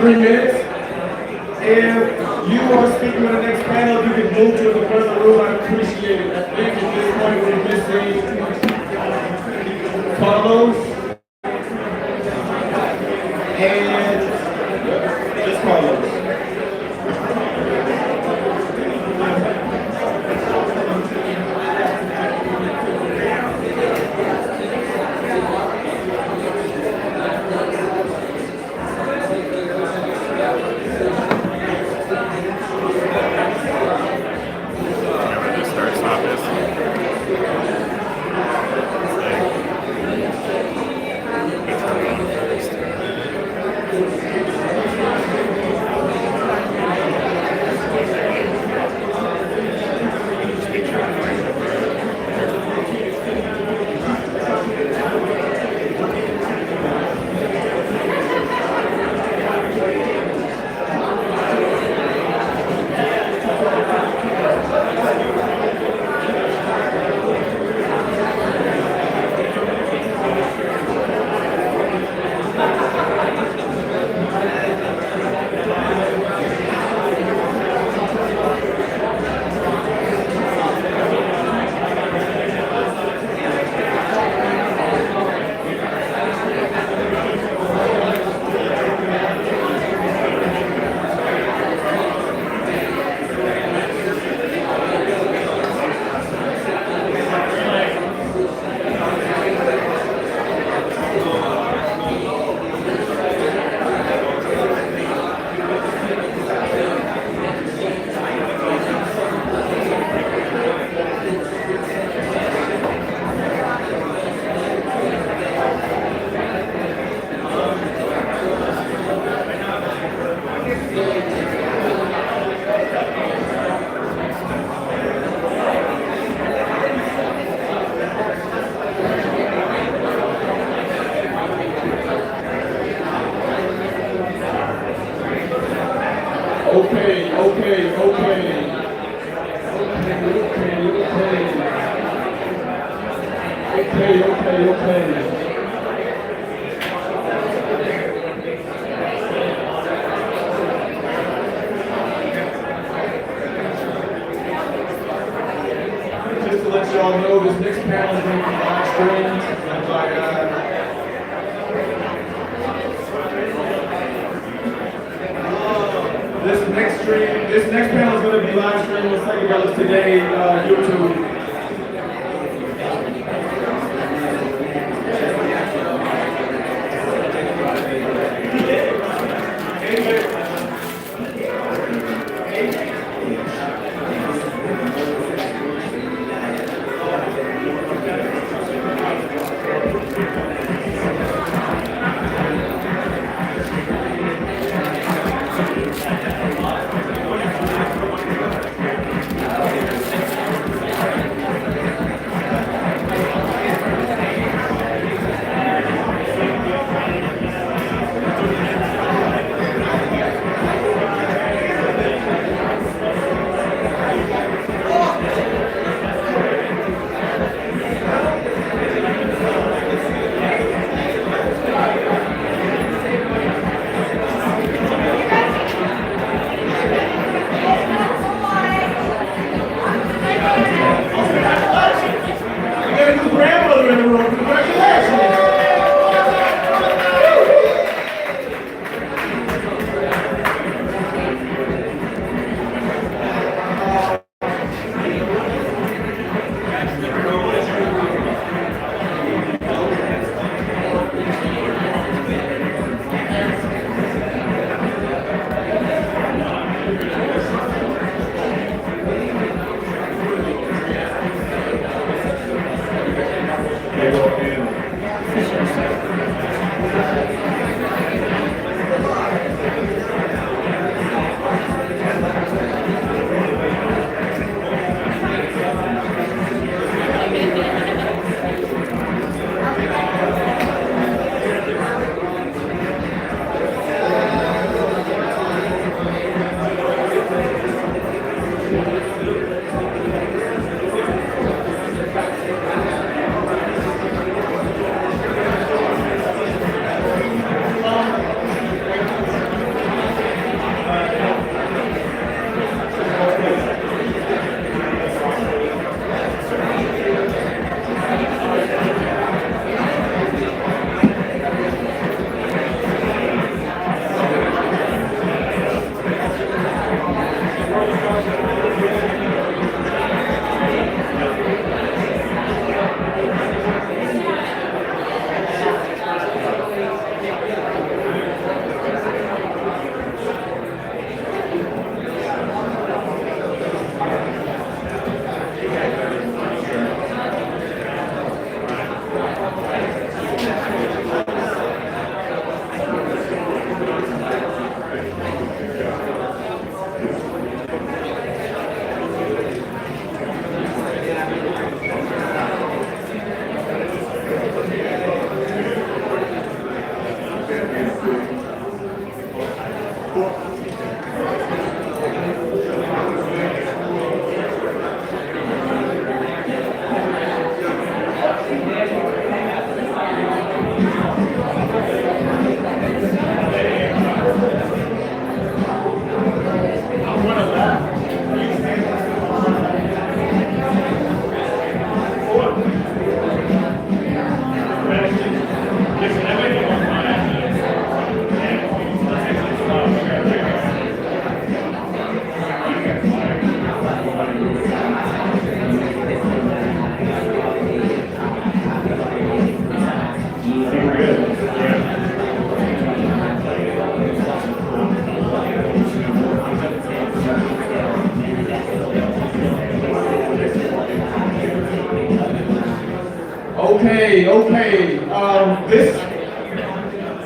3 minutes. If you are speaking with the next panel, you can move to the front of the room. I appreciate it. I think at this point we're missing Carlos and just Carlos. This next panel is going to be live streamed on Psychedelics Today YouTube. Okay.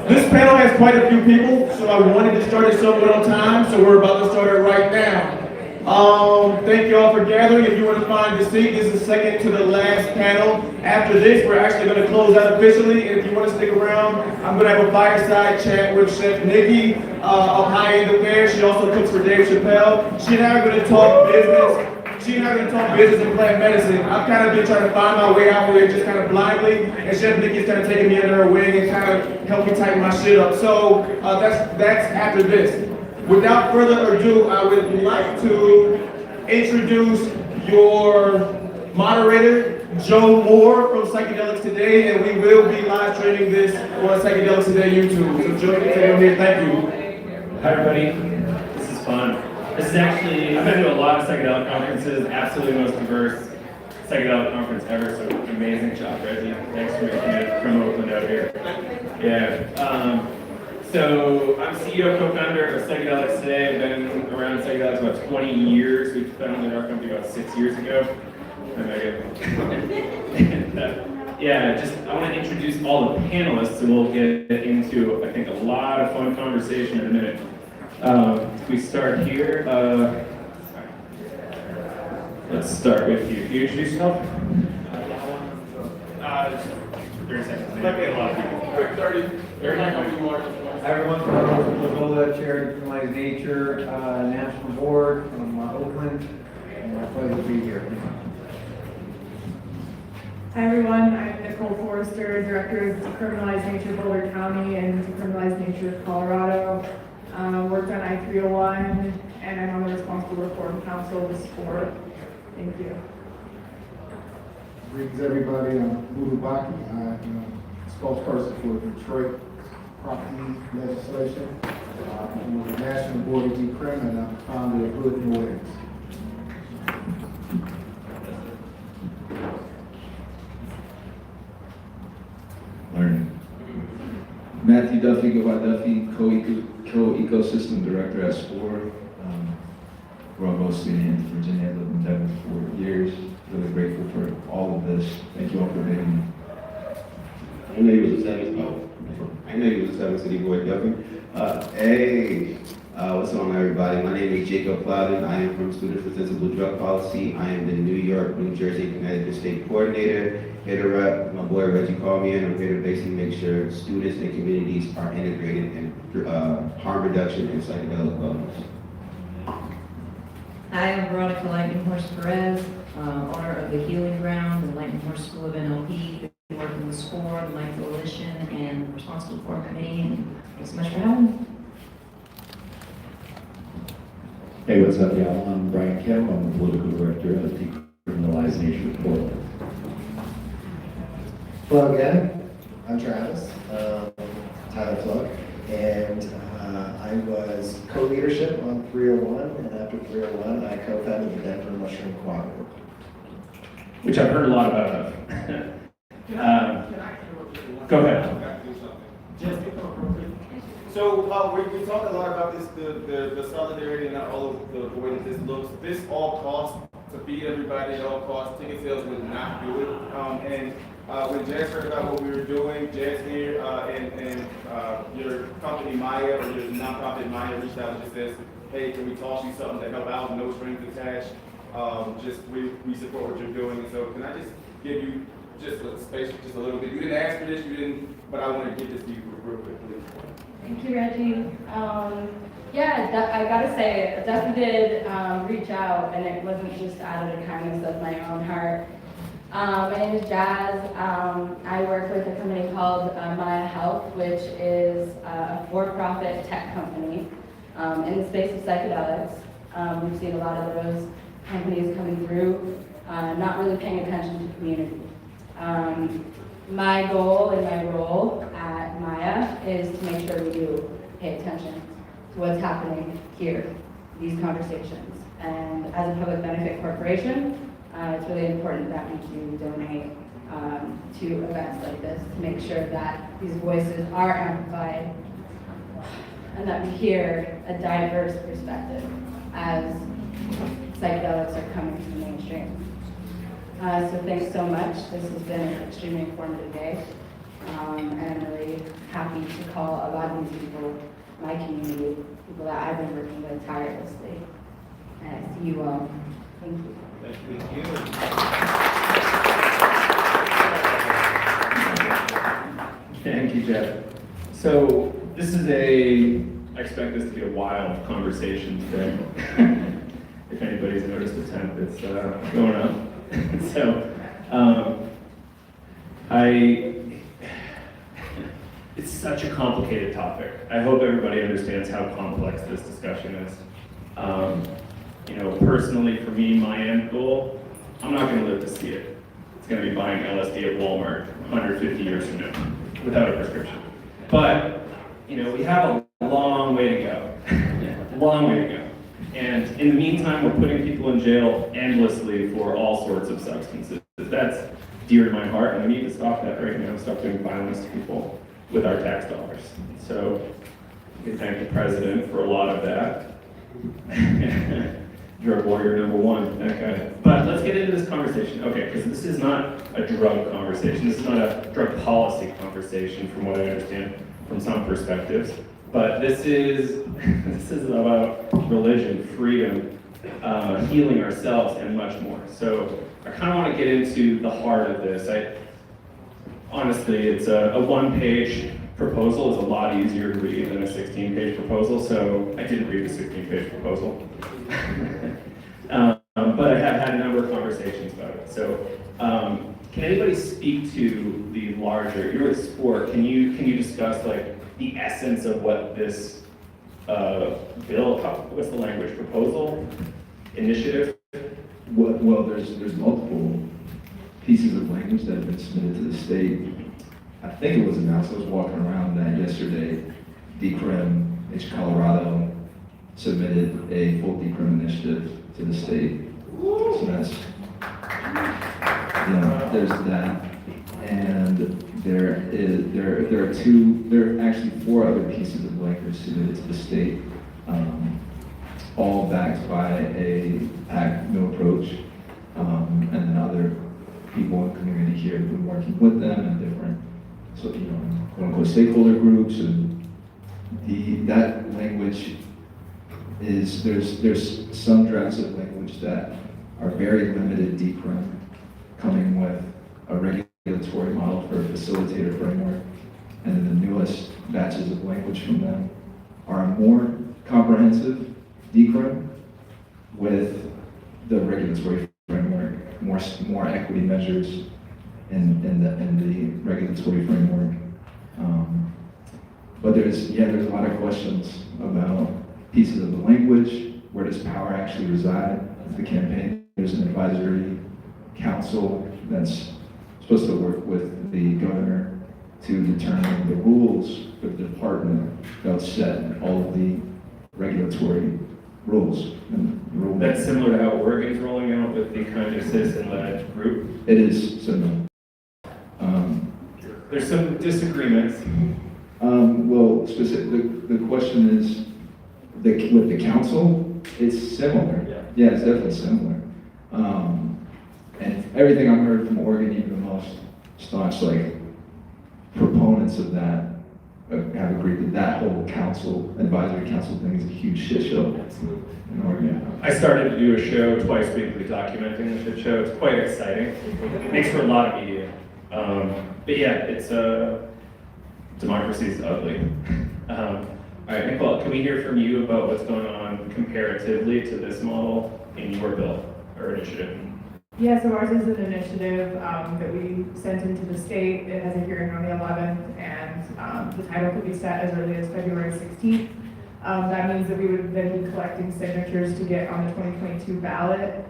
This panel has quite a few people, so I wanted to start it somewhat on time, so we're about to start it right now. Thank you all for gathering. If you want to find a seat, this is second to the last panel. After this, we're actually going to close out officially. And if you want to stick around, I'm going to have a fireside chat with Chef Nikki of High End Affairs. She also cooks for Dave Chappelle. She and I are going to talk business. She and I are going to talk business and plant medicine. I've kind of been trying to find my way out here just kind of blindly, and Chef Nikki's kind of taking me under her wing and kind of helped me tighten my shit up. So that's after this. Without further ado, I would like to introduce your moderator, Joe Moore from Psychedelics Today, and we will be live streaming this on Psychedelics Today YouTube. So Joe, you can take it over here. Thank you. Hi everybody. This is fun. This is actually, I've been to a lot of psychedelic conferences, absolutely the most diverse psychedelic conference ever, so amazing job, Reggie. Thanks for making it from Oakland out here. Yeah. So I'm CEO, co-founder of Psychedelics Today. I've been around psychedelics about 20 years. We founded our company about 6 years ago. I want to introduce all the panelists, and we'll get into, I think, a lot of fun conversation in a minute. We start here. Let's start with you. Can you introduce yourself? 30 seconds. Might be a lot of people. Quick 30. Hi everyone, from Lagola, Chair of Decriminalization Nature, National Board from Oakland, and a pleasure to be here. Hi everyone, I'm Nicole Forrester, Director of Decriminalized Nature Boulder County and Decriminalized Nature Colorado. Worked on I-301, and I'm on the Responsible Reform Council with SPORT. Thank you. Greetings everybody, I'm Lulu Baki. I'm spokesperson for Detroit property legislation. I'm with the National Board of Decrim, and I'm founder of Hood New Orleans. Learning. Matthew Duffy, go by Duffy, co-ecosystem director at SPOR. Grew up mostly in Hampton, Virginia. I lived in Denver for years. Really grateful for all of this. Thank you all for having me. I know you was a seven city boy, Duffy. What's on everybody? My name is Jacob Plowden. I am from Students for Sensible Drug Policy. I am the New York, New Jersey, Connecticut State Coordinator. Here to rep my boy Reggie called me in. I'm here to basically make sure students and communities are integrated in harm reduction and psychedelic wellness. Hi, I'm Veronica Lightning Horse Perez, owner of the Healing Ground, the Lightning Horse School of NLP, working with SPOR, the Life Coalition, and Responsible Reform Committee, and thanks so much for having me. Hey, what's up, y'all? I'm Brian Kim. I'm the political director of Decriminalized Nature Portland. Hello again. I'm Travis, Tyler Fluck, and I was co-leadership on 301, and after 301, I co-founded the Denver Mushroom Cooperative. Which I've heard a lot about. Go ahead. So we talk a lot about this, the solidarity and all of the way that this looks. This all costs to feed everybody at all costs. Ticket sales would not do it. When Jazz heard about what we were doing, Jazz here and your company Maya or your nonprofit Maya reached out and just says, hey, can we toss you something to help out? No strings attached. We support what you're doing. So can I just give you just a space, just a little bit? You didn't ask for this, but I want to give this to you real quick, please. Thank you, Reggie. I gotta say, Duffy did reach out, and it wasn't just out of the kindness of my own heart. My name is Jazz. I work with a company called Maya Health, which is a for-profit tech company in the space of psychedelics. We've seen a lot of those companies coming through, not really paying attention to the community. My goal and my role at Maya is to make sure we do pay attention to what's happening here, these conversations. And as a public benefit corporation, it's really important that we do donate to events like this to make sure that these voices are amplified and that we hear a diverse perspective as psychedelics are coming to the mainstream. So thanks so much. This has been an extremely informative day. And I'm really happy to call a lot of these people my community, people that I've been working with tirelessly. And I see you all. Thank you. Thank you. Thank you, Jeff. So this is I expect this to be a wild conversation today. If anybody's noticed the temp, it's going up. So it's such a complicated topic. I hope everybody understands how complex this discussion is. Personally, for me, my end goal, I'm not going to live to see it. It's going to be buying LSD at Walmart 150 years from now without a prescription. But, we have a long way to go. Long way to go. And in the meantime, we're putting people in jail endlessly for all sorts of substances. That's dear to my heart, and we need to stop that right now, stop doing violence to people with our tax dollars. So we thank the president for a lot of that. Drug warrior number one, that guy. But let's get into this conversation. Okay, because this is not a drug conversation. This is not a drug policy conversation, from what I understand from some perspectives. But this is about religion, freedom, healing ourselves, and much more. So I kind of want to get into the heart of this. Honestly, it's a one-page proposal is a lot easier to read than a 16-page proposal, so I didn't read the 16-page proposal. But I have had a number of conversations about it. So can anybody speak to the larger, you're with sport, can you discuss the essence of what this bill, what's the language, proposal, initiative? Well, there's multiple pieces of language that have been submitted to the state. I think it was announced, I was walking around that yesterday, Decrim, Colorado, submitted a full Decrim initiative to the state. So that's, there's that. And there are actually 4 other pieces of language submitted to the state, all backed by a no approach, and then other people in the community here who've been working with them and different, quote unquote stakeholder groups, and that language is, there's some drafts of language that are very limited decrim, coming with a regulatory model for a facilitator framework, and then the newest batches of language from them are a more comprehensive decrim with the regulatory framework, more equity measures in the regulatory framework. But there's a lot of questions about pieces of the language. Where does power actually reside with the campaign? There's an advisory council that's supposed to work with the governor to determine the rules for the department that will set all of the regulatory rules. And That's similar to how Oregon's rolling out with the kind of citizen-led group. It is similar. There's some disagreements. Well, the question is, with the council, it's similar. Yeah, it's definitely similar. And everything I've heard from Oregon, even the most staunch proponents of that have agreed that whole advisory council thing is a huge shit show in Oregon. I started to do a show twice weekly documenting the shit show. It's quite exciting. It makes for a lot of media. But yeah, it's democracy is ugly. All All right, Nicole, can we hear from you about what's going on comparatively to this model in your bill or initiative? Yeah, so ours is an initiative that we sent into the state. It has a hearing on the 11th, and the title could be set as early as February 16th. That means that we would then be collecting signatures to get on the 2022 ballot.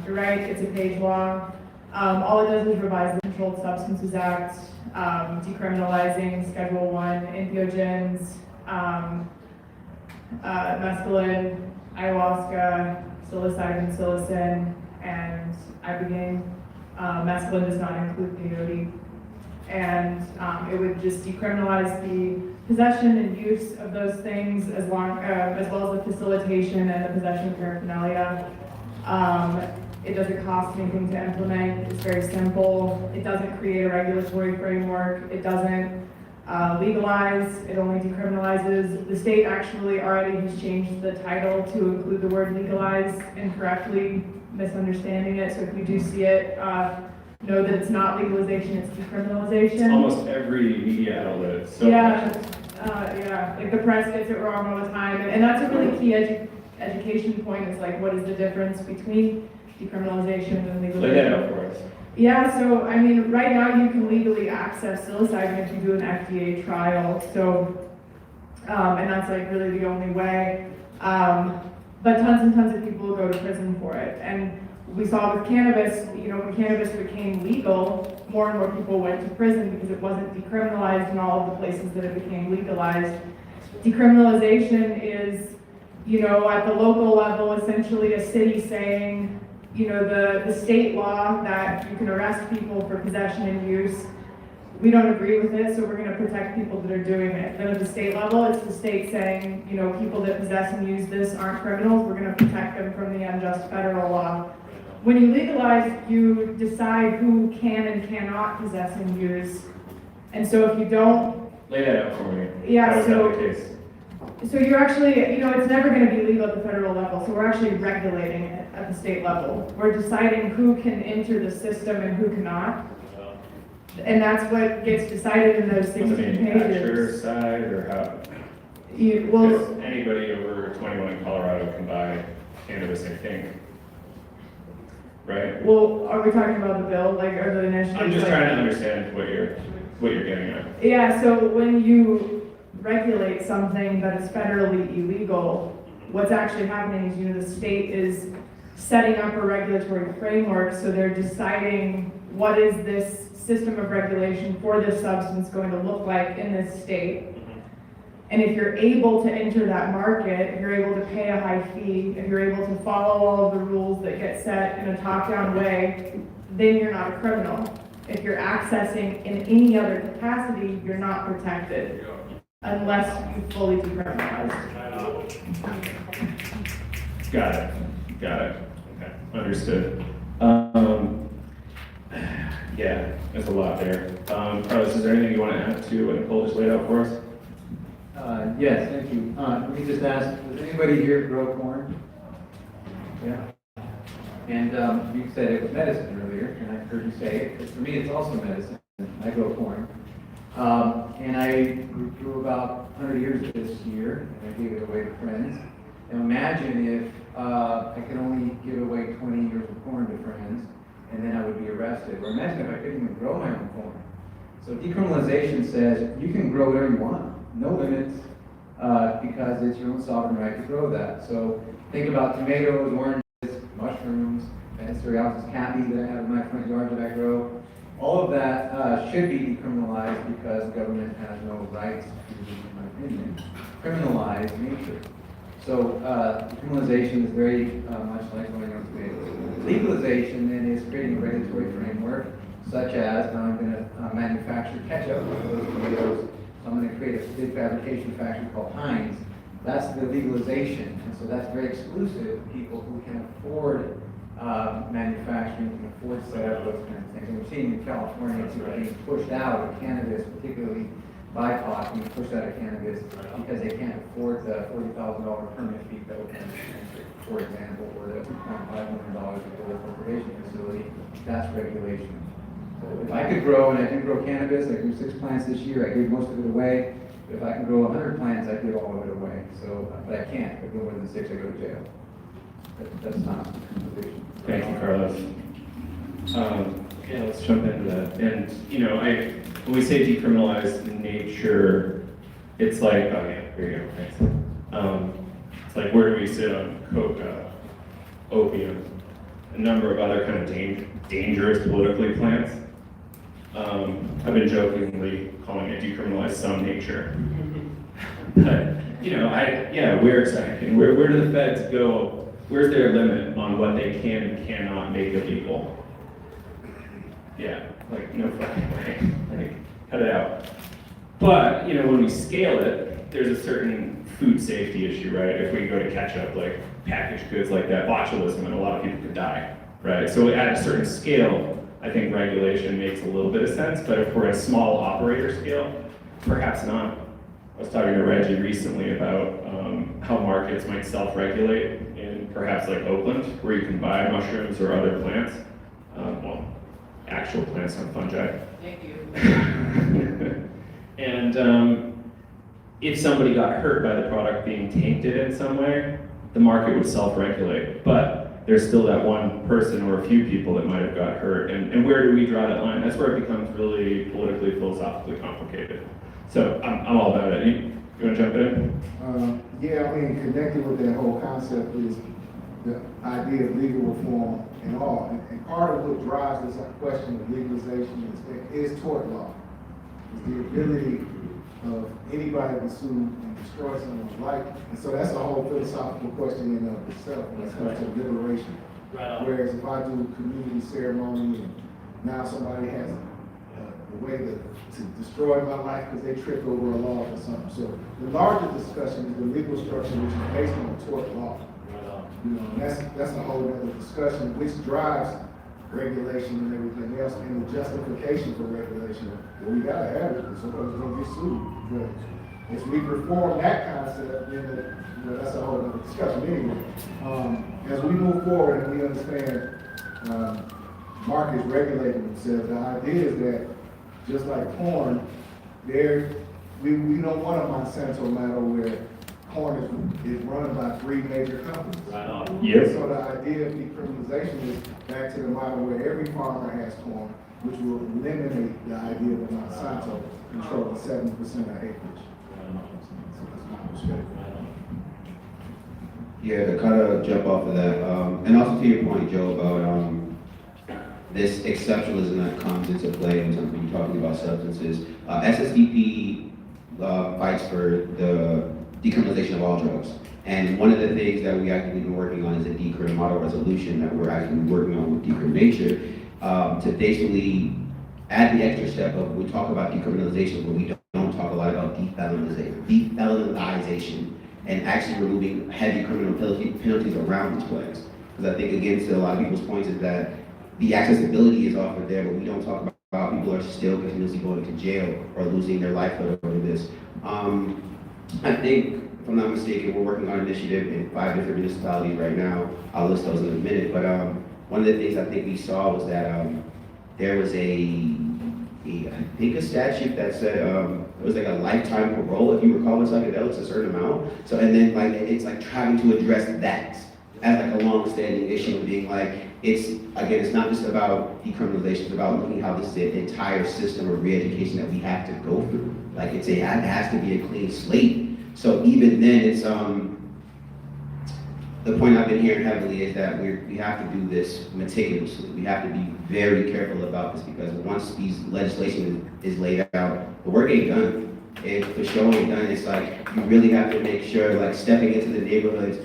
You're right, it's a page long. All it does is revise the Controlled Substances Act, decriminalizing Schedule 1 entheogens, mescaline, ayahuasca, psilocybin, psilocin, and ibogaine. Mescaline does not include peyote. And it would just decriminalize the possession and use of those things as well as the facilitation and the possession of paraphernalia. It doesn't cost anything to implement. It's very simple. It doesn't create a regulatory framework. It doesn't legalize. It only decriminalizes. The state actually already has changed the title to include the word legalize, incorrectly misunderstanding it. So if you do see it, know that it's not legalization, it's decriminalization. Almost every media outlet. So Yeah, like the press gets it wrong all the time, and that's a really key education point. Is like, what is the difference between decriminalization and legalization? lay that out for us. Yeah, so I mean, right now you can legally access psilocybin if you do an FDA trial. So, and that's like really the only way. But tons and tons of people go to prison for it, and we saw with cannabis, you know, when cannabis became legal, more and more people went to prison because it wasn't decriminalized in all of the places that it became legalized. Decriminalization is, you know, at the local level, essentially a city saying, you know, the state law that you can arrest people for possession and use, we don't agree with it, so we're going to protect people that are doing it. Then at the state level, it's the state saying, you know, people that possess and use this aren't criminals, we're going to protect them from the unjust federal law. When you legalize, you decide who can and cannot possess and use. And so if you don't... Lay that out for me. Yeah, How is so... that the case? So you're actually, you know, it's never going to be legal at the federal level, so we're actually regulating it at the state level. We're deciding who can enter the system and who cannot. And that's what gets decided in those 16 On the manufacturer pages. side, or how? Well, Because anybody over 21 in Colorado can buy cannabis, I think. Right? well, are we talking about the bill, like, or the initiative? I'm just like- trying to understand what you're getting at. Yeah, so when you regulate something that is federally illegal, what's actually happening is, you know, the state is setting up a regulatory framework, so they're deciding what is this system of regulation for this substance going to look like in this state. And if you're able to enter that market, if you're able to pay a high fee, if you're able to follow all of the rules that get set in a top-down way, then you're not a criminal. If you're accessing in any other capacity, you're not protected unless you fully decriminalize. Got it. Okay, understood. Yeah, there's a lot there. Carlos, is there anything you want to add to what Nicole just laid out for us? Yes, thank you. Let me just ask, does anybody here grow corn? Yeah. And you said it was medicine earlier, and I heard you say it, but for me it's also medicine. I grow corn. And I grew about 100 years this year, and I gave it away to friends. Now imagine if I could only give away 20 years of corn to friends, and then I would be arrested. Or imagine if I couldn't even grow my own corn. So decriminalization says you can grow whatever you want, no limits, because it's your own sovereign right to grow that. So think about tomatoes, oranges, mushrooms, cereals, candy that I have in my front yard that I grow. All of that should be decriminalized because government has no rights to, in my opinion, criminalize nature. So decriminalization is very much like going on to legalization, then is creating a regulatory framework, such as now I'm going to manufacture ketchup for those tomatoes. So I'm going to create a big fabrication factory called Heinz. That's the legalization, and so that's very exclusive to people who can afford manufacturing, can afford to set up those kind of things. And we're seeing in California, people being pushed out of cannabis, particularly BIPOC, being pushed out of cannabis because they can't afford the $40,000 permit fee that would for example, or the $2.5 million for a cultivation facility. That's regulation. So if I could grow, and I do grow cannabis, I grew 6 plants this year, I gave most of it away. If I can grow 100 plants, I give all of it away. So, but I can't. If I go more than 6, I go to jail. That's not decriminalization. Thank you, Carlos. Yeah, let's jump into that. And, you know, when we say decriminalize nature, it's like, oh yeah, here you go, thanks. It's like, where do we sit on coca, opium, a number of other kind of dangerous politically plants? I've been jokingly calling it decriminalize some nature. But, you know, where exactly? Where do the feds go? Where's their limit on what they can and cannot make illegal? Yeah, like, no fucking way. Like, cut it out. But, you know, when we scale it, there's a certain food safety issue, right? If we go to ketchup, like packaged goods like that, botulism, and a lot of people could die, right? So at a certain scale, I think regulation makes a little bit of sense, but if we're at a small operator scale, perhaps not. I was talking to Reggie recently about how markets might self-regulate in perhaps like Oakland, where you can buy mushrooms or other plants. Well, actual plants, not fungi. Thank you. And if somebody got hurt by the product being tainted in some way, the market would self-regulate. But there's still that one person or a few people that might have got hurt. And where do we draw that line? That's where it becomes really politically, philosophically complicated. So I'm all about it. You want to jump in? Yeah, I mean, connected with that whole concept is the idea of legal reform and all. And part of what drives this question of legalization is tort law. It's the ability of anybody to sue and destroy someone's life. And so that's a whole philosophical question in and of itself when it comes to liberation. Right. Whereas if I do community ceremony and now somebody has a way to destroy my life because they tripped over a law or something. So the larger discussion is the legal structure, which is based on tort law. You know, and that's a whole other discussion, which drives regulation and everything else, and the justification for regulation. Well, we gotta have it, because somebody's gonna get sued. But as we reform that concept, then that's a whole other discussion anyway. As we move forward and we understand markets regulating themselves, the idea is that just like corn, we don't want a Monsanto model where corn is run by 3 major companies. Right on. Yep. So the idea of decriminalization is back to the model where every farmer has corn, which will eliminate the idea of Monsanto controlling 70% of acreage. So that's my perspective. Yeah, to kind of jump off of that, and also to your point, Joe, about this exceptionalism that comes into play when you're talking about substances. SSDP fights for the decriminalization of all drugs. And one of the things that we actually been working on is a decrim model resolution that we're actually working on with Decrim Nature to basically add the extra step of, we talk about decriminalization, but we don't talk a lot about defelonization and actually removing heavy criminal penalties around these plans. Because I think, again, to a lot of people's points is that the accessibility is offered there, but we don't talk about people are still continuously going to jail or losing their livelihood over this. I think, if I'm not mistaken, we're working on an initiative in 5 different municipalities right now. I'll list those in a minute, but one of the things I think we saw was that there was I think a statute that said it was like a lifetime parole if you were caught with psychedelics, a certain amount. So, and then like it's like trying to address that as like a long-standing issue of being like, it's not just about decriminalization, it's about looking how this is the entire system of re-education that we have to go through. Like it has to be a clean slate. So even then, it's the point I've been hearing heavily is that we have to do this meticulously. We have to be very careful about this because once these legislation is laid out, the work ain't done. If the show ain't done, it's like you really have to make sure, like stepping into the neighborhoods.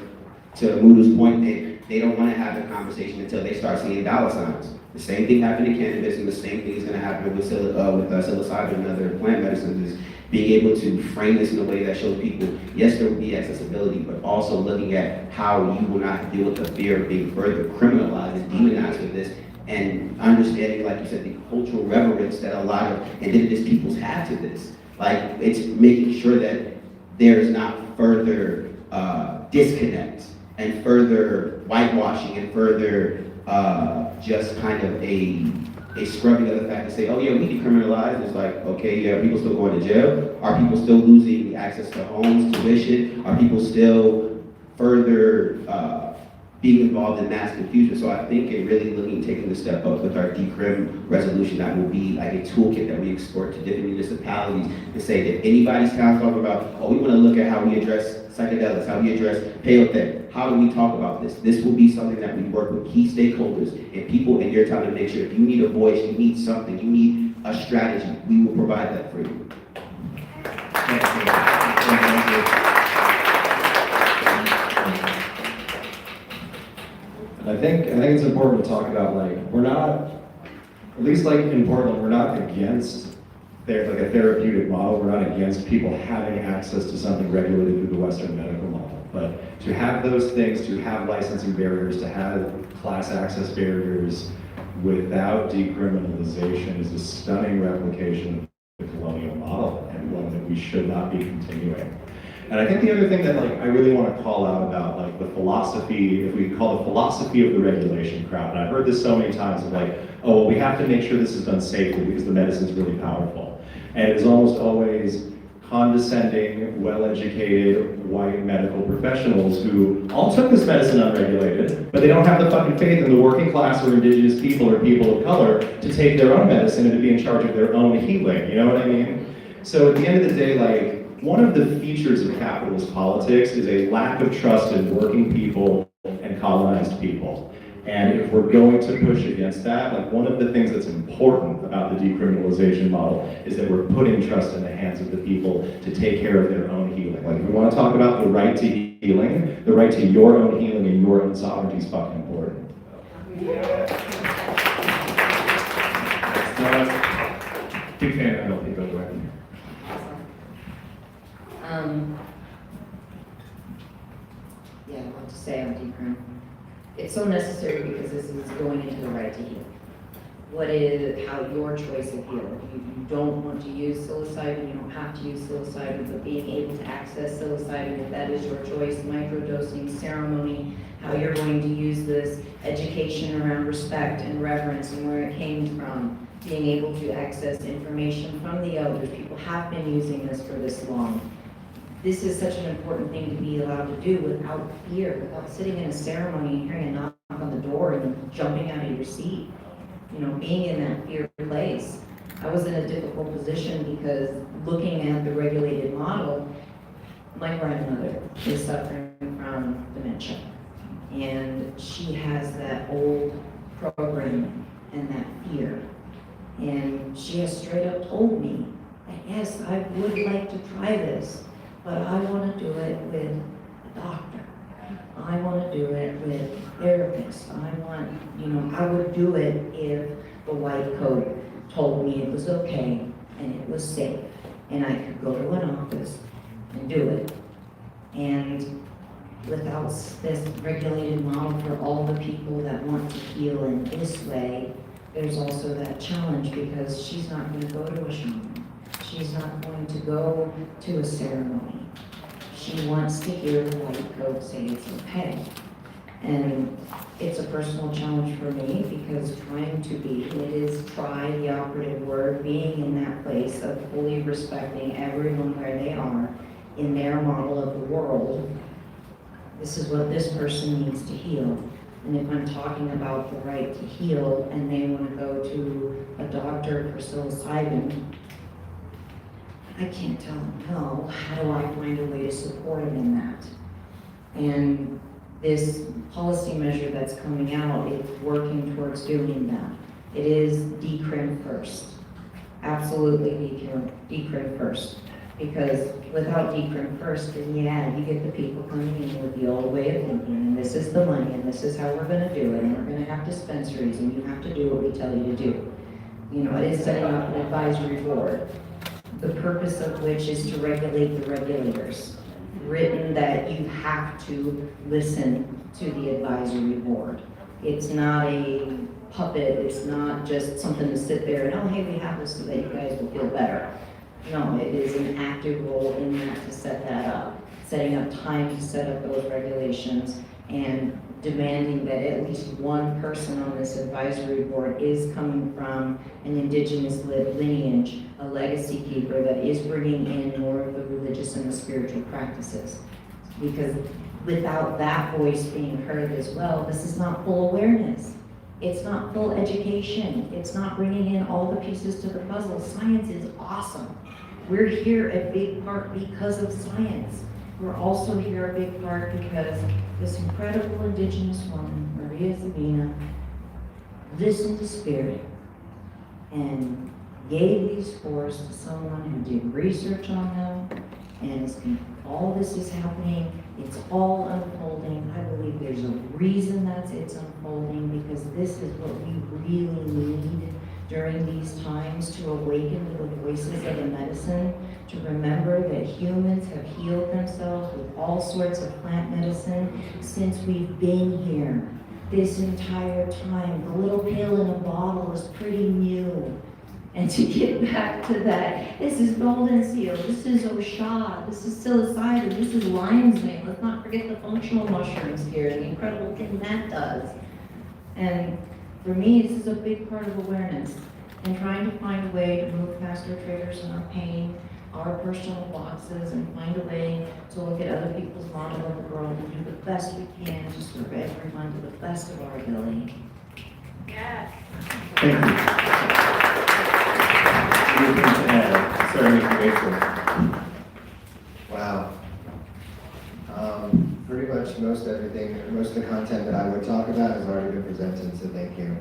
To Mudu's point, they don't want to have the conversation until they start seeing dollar signs. The same thing happened in cannabis, and the same thing is going to happen with psilocybin and other plant medicines. Is being able to frame this in a way that shows people, yes, there will be accessibility, but also looking at how you will not deal with the fear of being further criminalized and demonized with this, and understanding, like you said, the cultural reverence that a lot of indigenous peoples have to this. Like, it's making sure that there is not further disconnect and further whitewashing and further just kind of a scrubbing of the fact to say, oh yeah, we decriminalize. It's like, okay, yeah, are people still going to jail? Are people still losing access to homes, tuition? Are people still further being involved in mass confusion? So I think it really taking the step up with our decrim resolution, that will be like a toolkit that we export to different municipalities and say that anybody's kind of talking about, oh, we want to look at how we address psychedelics, how we address peyote, how do we talk about this? This will be something that we work with key stakeholders and people in your time to make sure if you need a voice, you need something, you need a strategy, we will provide that for you. And I think it's important to talk about, like, we're not, at least like in Portland, we're not against like a therapeutic model. We're not against people having access to something regulated through the Western medical model. But to have those things, to have licensing barriers, to have class access barriers without decriminalization is a stunning replication of the colonial model, and one that we should not be continuing. And I think the other thing that I really want to call out about the philosophy, if we call it philosophy of the regulation crowd, and I've heard this so many times of oh, well, we have to make sure this is done safely because the medicine's really powerful. And it's almost always condescending, well-educated, white medical professionals who all took this medicine unregulated, but they don't have the fucking faith in the working class or indigenous people or people of color to take their own medicine and to be in charge of their own healing, you know what I mean? So at the end of the day, one of the features of capitalist politics is a lack of trust in working people and colonized people. And if we're going to push against that, one of the things that's important about the decriminalization model is that we're putting trust in the hands of the people to take care of their own healing. If we want to talk about the right to healing, the right to your own healing and your own sovereignty is fucking important. Big fan of NLP, by the way. Yeah, I want to say on decrim. It's so necessary because this is going into the right to heal. What is, how your choice of healing. You don't want to use psilocybin, you don't have to use psilocybin, but being able to access psilocybin, if that is your choice, microdosing, ceremony, how you're going to use this, education around respect and reverence and where it came from, being able to access information from the elders. People have been using this for this long. This is such an important thing to be allowed to do without fear, without sitting in a ceremony and hearing a knock on the door and jumping out of your seat. Being in that fear place. I was in a difficult position because looking at the regulated model, my grandmother is suffering from dementia. And she has that old programming and that fear. And she has straight up told me that yes, I would like to try this, but I want to do it with a doctor. I want to do it with therapists. I would do it if the white coat told me it was okay and it was safe and I could go to an office and do it. And without this regulated model for all the people that want to heal in this way, there's also that challenge because she's not going to go to a shaman. She's not going to go to a ceremony. She wants to hear the white coat say it's okay. And it's a personal challenge for me because try the operative word, being in that place of fully respecting everyone where they are in their model of the world. This is what this person needs to heal. And if I'm talking about the right to heal and they want to go to a doctor for psilocybin, I can't tell them no. How do I find a way to support them in that? And this policy measure that's coming out, it's working towards doing that. It is decrim first. Absolutely decrim first. Because without decrim first, then yeah, you get the people coming in with the old way of thinking, and this is the money, and this is how we're gonna do it, and we're gonna have dispensaries, and you have to do what we tell you to do. It is setting up an advisory board, the purpose of which is to regulate the regulators. Written that you have to listen to the advisory board. It's not a puppet, it's not just something to sit there and, oh, hey, we have this so that you guys will feel better. No, it is an active role in that to set that up. setting up time to set up those regulations, and demanding that at least one person on this advisory board is coming from an indigenous lineage, a legacy keeper that is bringing in more of the religious and the spiritual practices. Because without that voice being heard as well, this is not full awareness. It's not full education. It's not bringing in all the pieces to the puzzle. Science is awesome. We're here a big part because of science. We're also here a big part because this incredible indigenous woman, Maria Sabina, listened to spirit and gave these spores to someone who did research on them, and all this is happening. It's all unfolding. I believe there's a reason that it's unfolding, because this is what we really need during these times, to awaken to the voices of the medicine, to remember that humans have healed themselves with all sorts of plant medicine since we've been here. This entire time, the little pill in a bottle is pretty new. And to get back to that, this is golden seal, this is Osha, this is psilocybin, this is lion's mane. Let's not forget the functional mushrooms here, the incredible thing that does. And for me, this is a big part of awareness, and trying to find a way to move past our triggers and our pain, our personal boxes, and find a way to look at other people's model of the world and do the best we can to serve everyone to the best of our ability. Yes. Thank you. Anything to add? Sorry, Mr. Baker. Wow. Pretty much most everything, most of the content that I would talk about has already been presented, so thank you.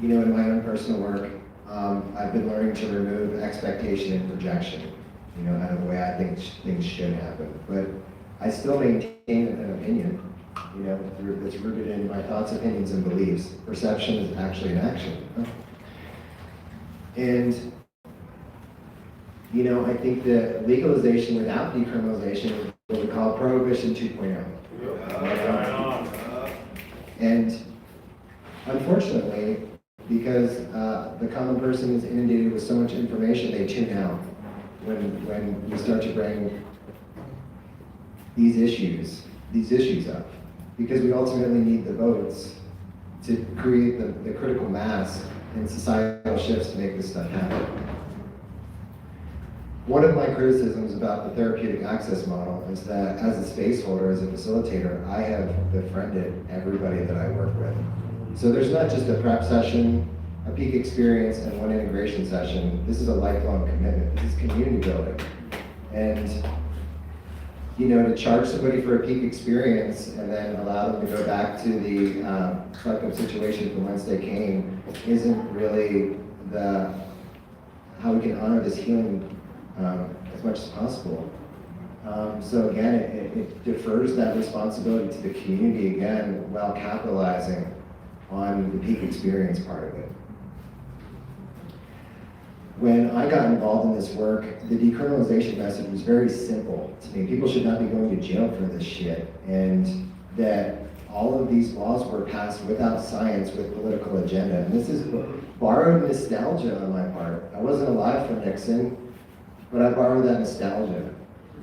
You know, in my own personal work, I've been learning to remove expectation and projection, you know, out of the way I think things should happen. But I still maintain an opinion, you know, that's rooted in my thoughts, opinions, and beliefs. Perception is actually an action. And you know, I think that legalization without decriminalization is what we call Prohibition 2.0. And unfortunately, because the common person is inundated with so much information, they tune out when we start to bring these issues up. Because we ultimately need the votes to create the critical mass and societal shifts to make this stuff happen. One of my criticisms about the therapeutic access model is that as a space holder, as a facilitator, I have befriended everybody that I work with. So there's not just a prep session, a peak experience, and one integration session. This is a lifelong commitment. This is community building. And you know, to charge somebody for a peak experience and then allow them to go back to the fucked-up situation from whence they came isn't really how we can honor this healing as much as possible. So again, it defers that responsibility to the community again, while capitalizing on the peak experience part of it. When I got involved in this work, the decriminalization message was very simple to me. People should not be going to jail for this shit, and that all of these laws were passed without science, with political agenda. And this is borrowed nostalgia on my part. I wasn't alive for Nixon, but I borrowed that nostalgia,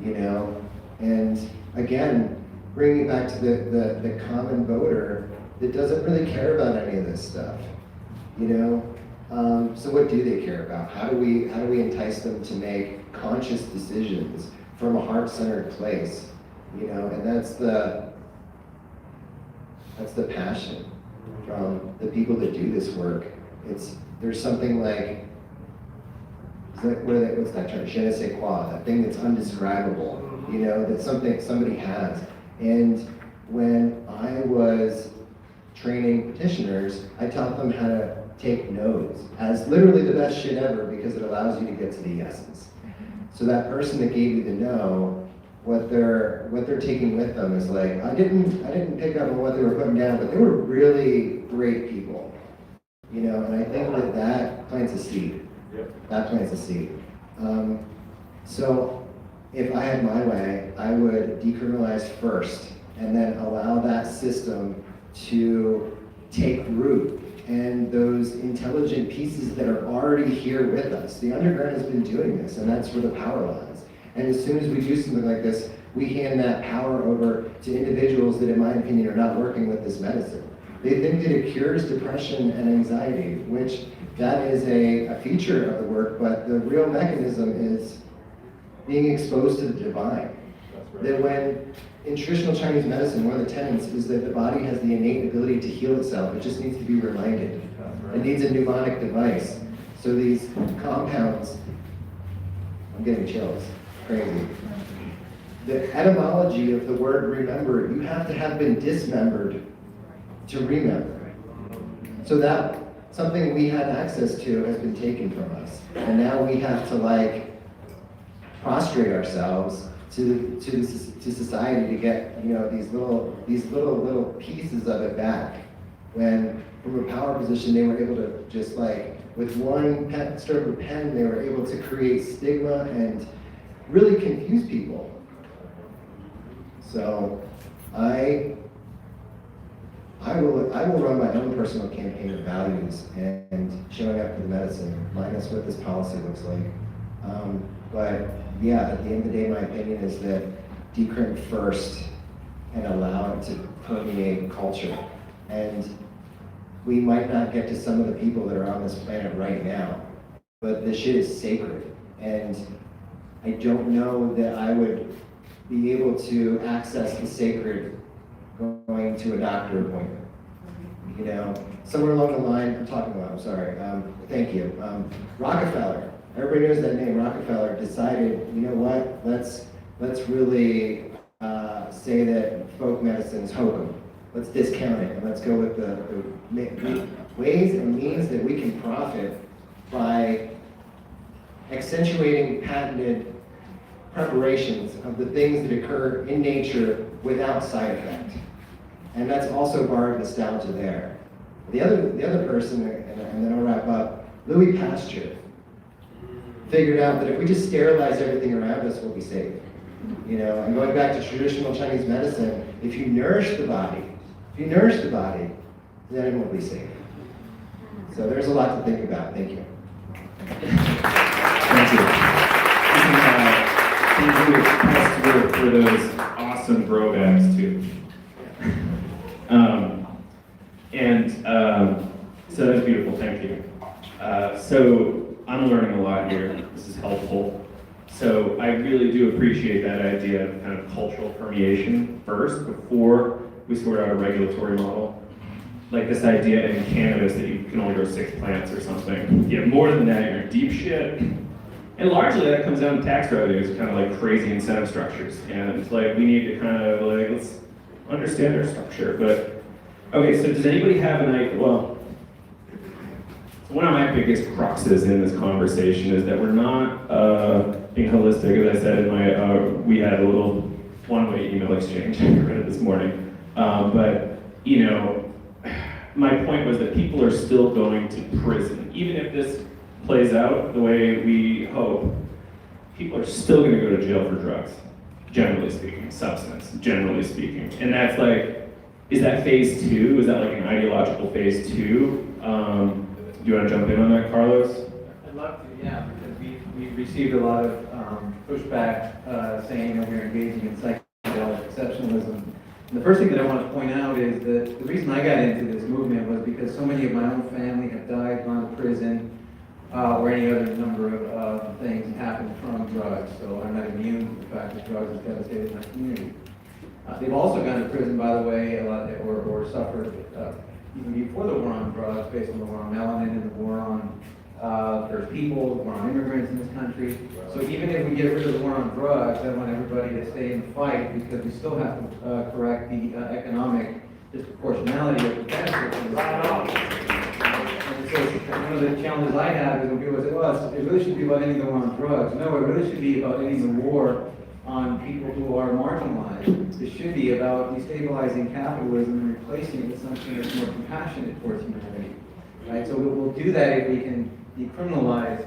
you know? And again, bringing it back to the common voter that doesn't really care about any of this stuff, you know? So what do they care about? How do we entice them to make conscious decisions from a heart-centered place, you know? And that's the passion from the people that do this work. There's something like, what's that term? Je ne sais quoi, that thing that's undescribable, you know, that somebody has. And when I was training petitioners, I taught them how to take no's as literally the best shit ever, because it allows you to get to the yeses. So that person that gave you the no, what they're taking with them is like, I didn't pick up on what they were putting down, but they were really great people, you know. And I think that plants a seed. That plants a seed. So if I had my way, I would decriminalize first, and then allow that system to take root and those intelligent pieces that are already here with us. The underground has been doing this, and that's where the power lies. And as soon as we do something like this, we hand that power over to individuals that, in my opinion, are not working with this medicine. They think that it cures depression and anxiety, which that is a feature of the work, but the real mechanism is being exposed to the divine. That when, in traditional Chinese medicine, one of the tenets is that the body has the innate ability to heal itself. It just needs to be reminded. It needs a mnemonic device. So these compounds, I'm getting chills, crazy. The etymology of the word remember, you have to have been dismembered to remember. So that something we had access to has been taken from us. And now we have to like prostrate ourselves to society to get, you know, these little pieces of it back. When from a power position they were able to just like, with one stroke of a pen, they were able to create stigma and really confuse people. So I will run my own personal campaign of values and showing up for the medicine, minus what this policy looks like. But yeah, at the end of the day, my opinion is that decrim first and allow it to permeate culture. And we might not get to some of the people that are on this planet right now, but this shit is sacred. And I don't know that I would be able to access the sacred going to a doctor appointment. You know, somewhere along the line, I'm talking about, I'm sorry, thank you. Rockefeller, everybody knows that name, Rockefeller decided, you know what, let's really say that folk medicine is hokum. Let's discount it and let's go with the ways and means that we can profit by accentuating patented preparations of the things that occur in nature without side effect. And that's also borrowed nostalgia there. The other person, and then I'll wrap up, Louis Pasteur figured out that if we just sterilize everything around us, we'll be safe. You know, and going back to traditional Chinese medicine, if you nourish the body, then it will be safe. So there's a lot to think about. Thank you. Thank you. Thank you for those awesome bro bags too. So that's beautiful, thank you. So I'm learning a lot here, this is helpful. So I really do appreciate that idea of kind of cultural permeation first, before we sort out a regulatory model. Like this idea in cannabis that you can only grow 6 plants or something. You have more than that, you're in deep shit. And largely that comes down to tax revenues, kind of like crazy incentive structures. And it's like, we need to kind of like, let's understand our structure. But, okay, so does anybody have an idea? Well, one of my biggest cruxes in this conversation is that we're not being holistic. As I said in my, we had a little one-way email exchange, I read it this morning. But, you know, my point was that people are still going to prison. Even if this plays out the way we hope, people are still going to go to jail for drugs, generally speaking, substance, generally speaking. And that's like, is that phase 2? Is that like an ideological phase 2? Do you want to jump in on that, Carlos? I'd love to, yeah, because we received a lot of pushback saying that we're engaging in psychedelic exceptionalism. And the first thing that I want to point out is that the reason I got into this movement was because so many of my own family have died, gone to prison, or any other number of things happened from drugs. So I'm not immune to the fact that drugs have devastated my community. They've also gone to prison, by the way, a lot, or suffered even before the war on drugs, based on the war on melanin and the war on there's people, the war on immigrants in this country. So even if we get rid of the war on drugs, I want everybody to stay in the fight because we still have to correct the economic disproportionality of the benefits of this. And so one of the challenges I have is when people say, well, it really shouldn't be about ending the war on drugs. No, it really should be about ending the war on people who are marginalized. It should be about destabilizing capitalism and replacing it with something that's more compassionate towards humanity. Right? So we'll do that if we can decriminalize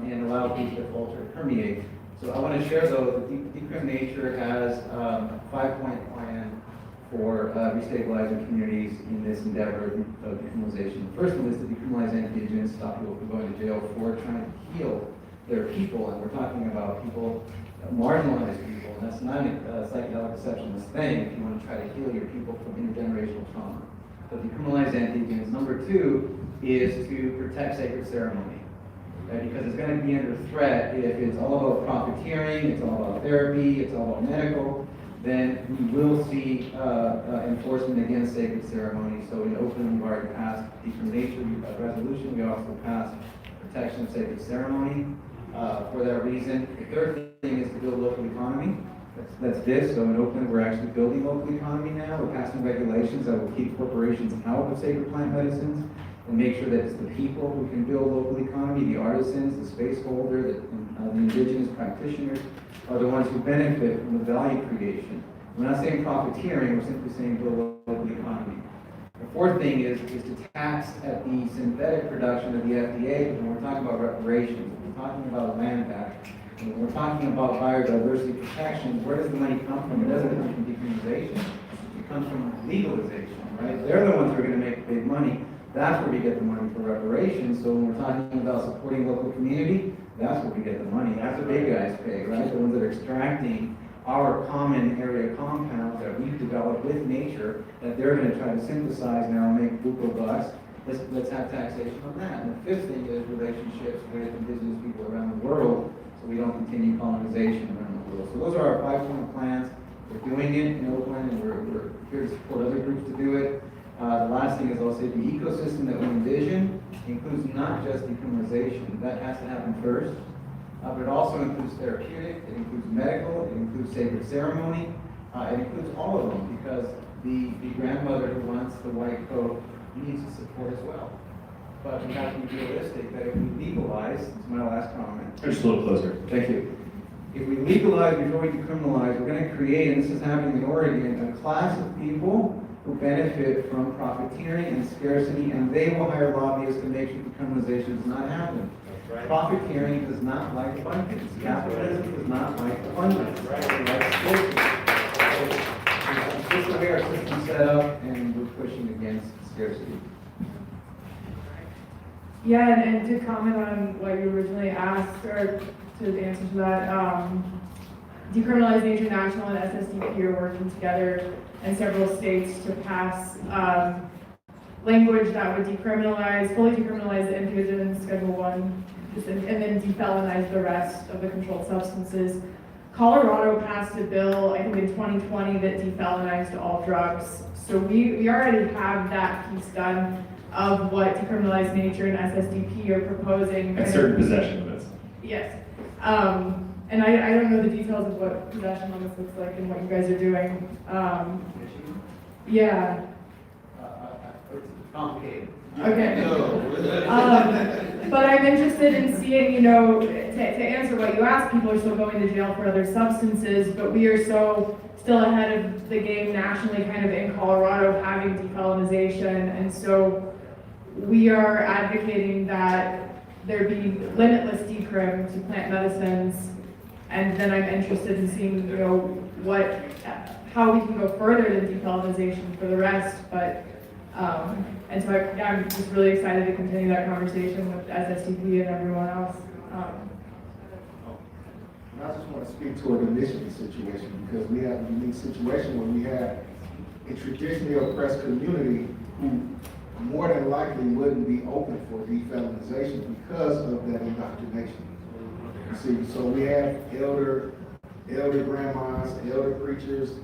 and allow people to culture to permeate. So I want to share though that Decrim Nature has a 5-point plan for restabilizing communities in this endeavor of decriminalization. The first one is to decriminalize anti-Indigenous, stop people from going to jail for trying to heal their people, and we're talking about people, marginalized people, and that's not a psychedelic exceptionalist thing if you want to try to heal your people from intergenerational trauma. So decriminalize anti-Indigenous. Number two is to protect sacred ceremony. Right? Because it's going to be under threat if it's all about profiteering, it's all about therapy, it's all about medical, then we will see enforcement against sacred ceremony. So in Oakland, we've already passed decriminalization resolution. We also passed protection of sacred ceremony for that reason. The third thing is to build local economy. That's this. So in Oakland, we're actually building local economy now. We're passing regulations that will keep corporations out of sacred plant medicines and make sure that it's the people who can build local economy, the artisans, the space holder, the indigenous practitioners are the ones who benefit from the value creation. We're not saying profiteering, we're simply saying build local economy. The fourth thing is to tax at the synthetic production of the FDA, when we're talking about reparations, when we're talking about land back, when we're talking about biodiversity protection, where does the money come from? It doesn't come from decriminalization, it comes from legalization, right? They're the ones who are going to make big money. That's where we get the money for reparations. So when we're talking about supporting local community, that's where we get the money. That's the big guys pay, right? The ones that are extracting our common area compounds that we've developed with nature that they're going to try to synthesize now and make buco bucks. Let's have taxation on that. And the fifth thing is relationships with indigenous people around the world so we don't continue colonization around the world. So those are our 5-point plans. We're doing it in Oakland and we're here to support other groups to do it. The last thing is I'll say the ecosystem that we envision includes not just decriminalization. That has to happen first. But it also includes therapeutic, it includes medical, it includes sacred ceremony, it includes all of them because the grandmother who wants the white coat needs support as well. But we have to be realistic that if we legalize, this is my last comment. Just a little closer. Thank you. If we legalize before we decriminalize, we're going to create, and this is happening in Oregon, a class of people who benefit from profiteering and scarcity, and they will hire lobbyists to make sure decriminalization does not happen. Right. Profiteering does not like abundance. Capitalism does not like abundance. Right. It likes scarcity. It's just the way our system's set up, and we're pushing against scarcity. Yeah, and to comment on what you originally asked, or to the answer to that, Decriminalization International and SSDP are working together in several states to pass language that would fully decriminalize the entheogens, Schedule 1, and then defelonize the rest of the controlled substances. Colorado passed a bill, I think in 2020, that defelonized all drugs. So we already have that piece done of what Decriminalized Nature and SSDP are proposing. And certain possession limits. Yes. And I don't know the details of what possession limits looks like and what you guys are doing. Yeah. It's complicated. Okay. But I'm interested in seeing, to answer what you asked, people are still going to jail for other substances, but we are still ahead of the game nationally, kind of in Colorado, having defelonization, and so we are advocating that there be limitless decrim to plant medicines, and then I'm interested in seeing, how we can go further than defelonization for the rest, but and so I'm just really excited to continue that conversation with SSDP and everyone else. And I just want to speak toward the Michigan situation because we have a unique situation where we have a traditionally oppressed community who more than likely wouldn't be open for defelonization because of that indoctrination. You see, so we have elder grandmas, elder preachers,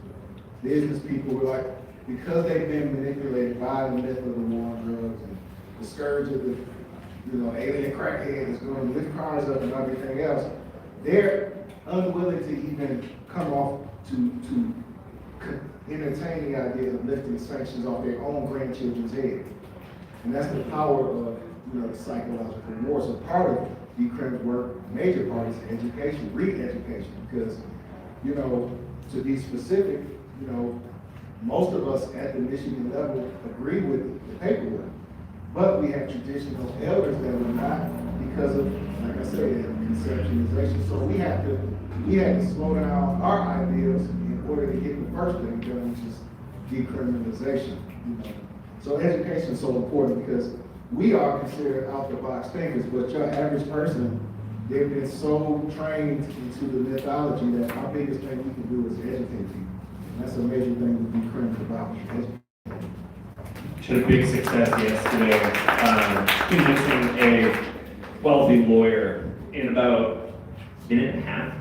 business people who are like, because they've been manipulated by the myth of the war on drugs and the scourge of the, alien crackhead that's going to lift cars up and everything else, they're unwilling to even come off to entertain the idea of lifting sanctions off their own grandchildren's head. And that's the power of, the psychological war. So part of Decrim's work, major part is education, re-education, because, to be specific, most of us at the Michigan level agree with the paperwork, but we have traditional elders that are not because of, like I said, conceptualization. So we had to slow down our ideas in order to get the first thing done, which is decriminalization, you know. So education is so important because we are considered out-the-box thinkers, but your average person, they've been so trained into the mythology that our biggest thing we can do is educate people. And that's a major thing to be criminal about. She had a big success yesterday, convincing a wealthy lawyer in about a minute and a half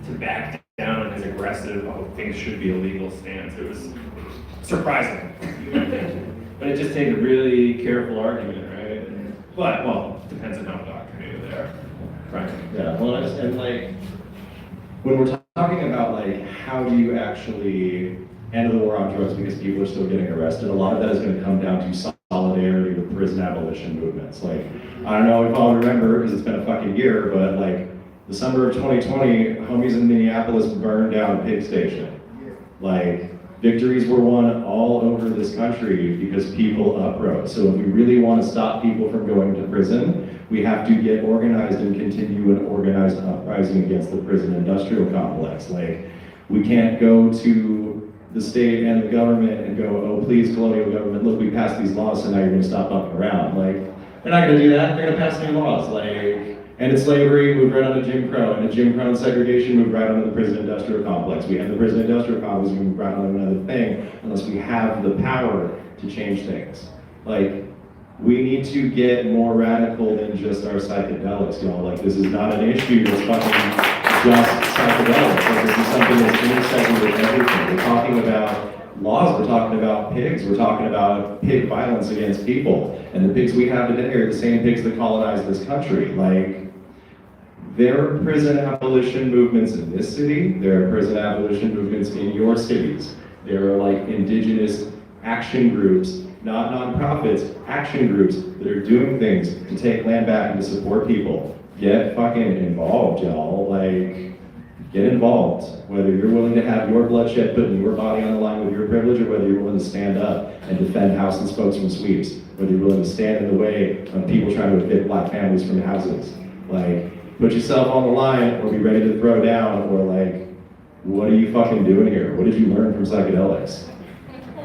to back down on his aggressive, oh, things should be illegal stance. It was surprising. But it just takes a really careful argument, right? But, well, it depends on how indoctrinated they are. Right. Yeah, well, and like, when we're talking about like, how do you actually end the war on drugs because people are still getting arrested, a lot of that is gonna come down to solidarity with prison abolition movements. Like, I don't know if I'll remember, because it's been a fucking year, but like, the summer of 2020, homies in Minneapolis burned down a pig station. Like, victories were won all over this country because people uprose. So if we really want to stop people from going to prison, we have to get organized and continue an organized uprising against the prison industrial complex. Like, we can't go to the state and the government and go, oh, please, colonial government, look, we passed these laws, so now you're gonna stop fucking around. Like, they're not gonna do that, they're gonna pass new laws. Like, ended slavery, moved right on to Jim Crow, and Jim Crow and segregation moved right onto the prison industrial complex. We have the prison industrial complex, we move right on to another thing, unless we have the power to change things. Like, we need to get more radical than just our psychedelics, y'all. Like, this is not an issue that's fucking just psychedelics. Like, this is something that's intersected with everything. We're talking about laws, we're talking about pigs, we're talking about pig violence against people. And the pigs we have today are the same pigs that colonized this country. Like, there are prison abolition movements in this city, there are prison abolition movements in your cities. There are like indigenous action groups, not nonprofits, action groups that are doing things to take land back and to support people. Get fucking involved, y'all. Like, get involved. Whether you're willing to have your bloodshed put in your body on the line with your privilege, or whether you're willing to stand up and defend house and spokes from sweeps. Whether you're willing to stand in the way of people trying to evict black families from houses. Like, put yourself on the line or be ready to throw down, or like, what are you fucking doing here? What did you learn from psychedelics?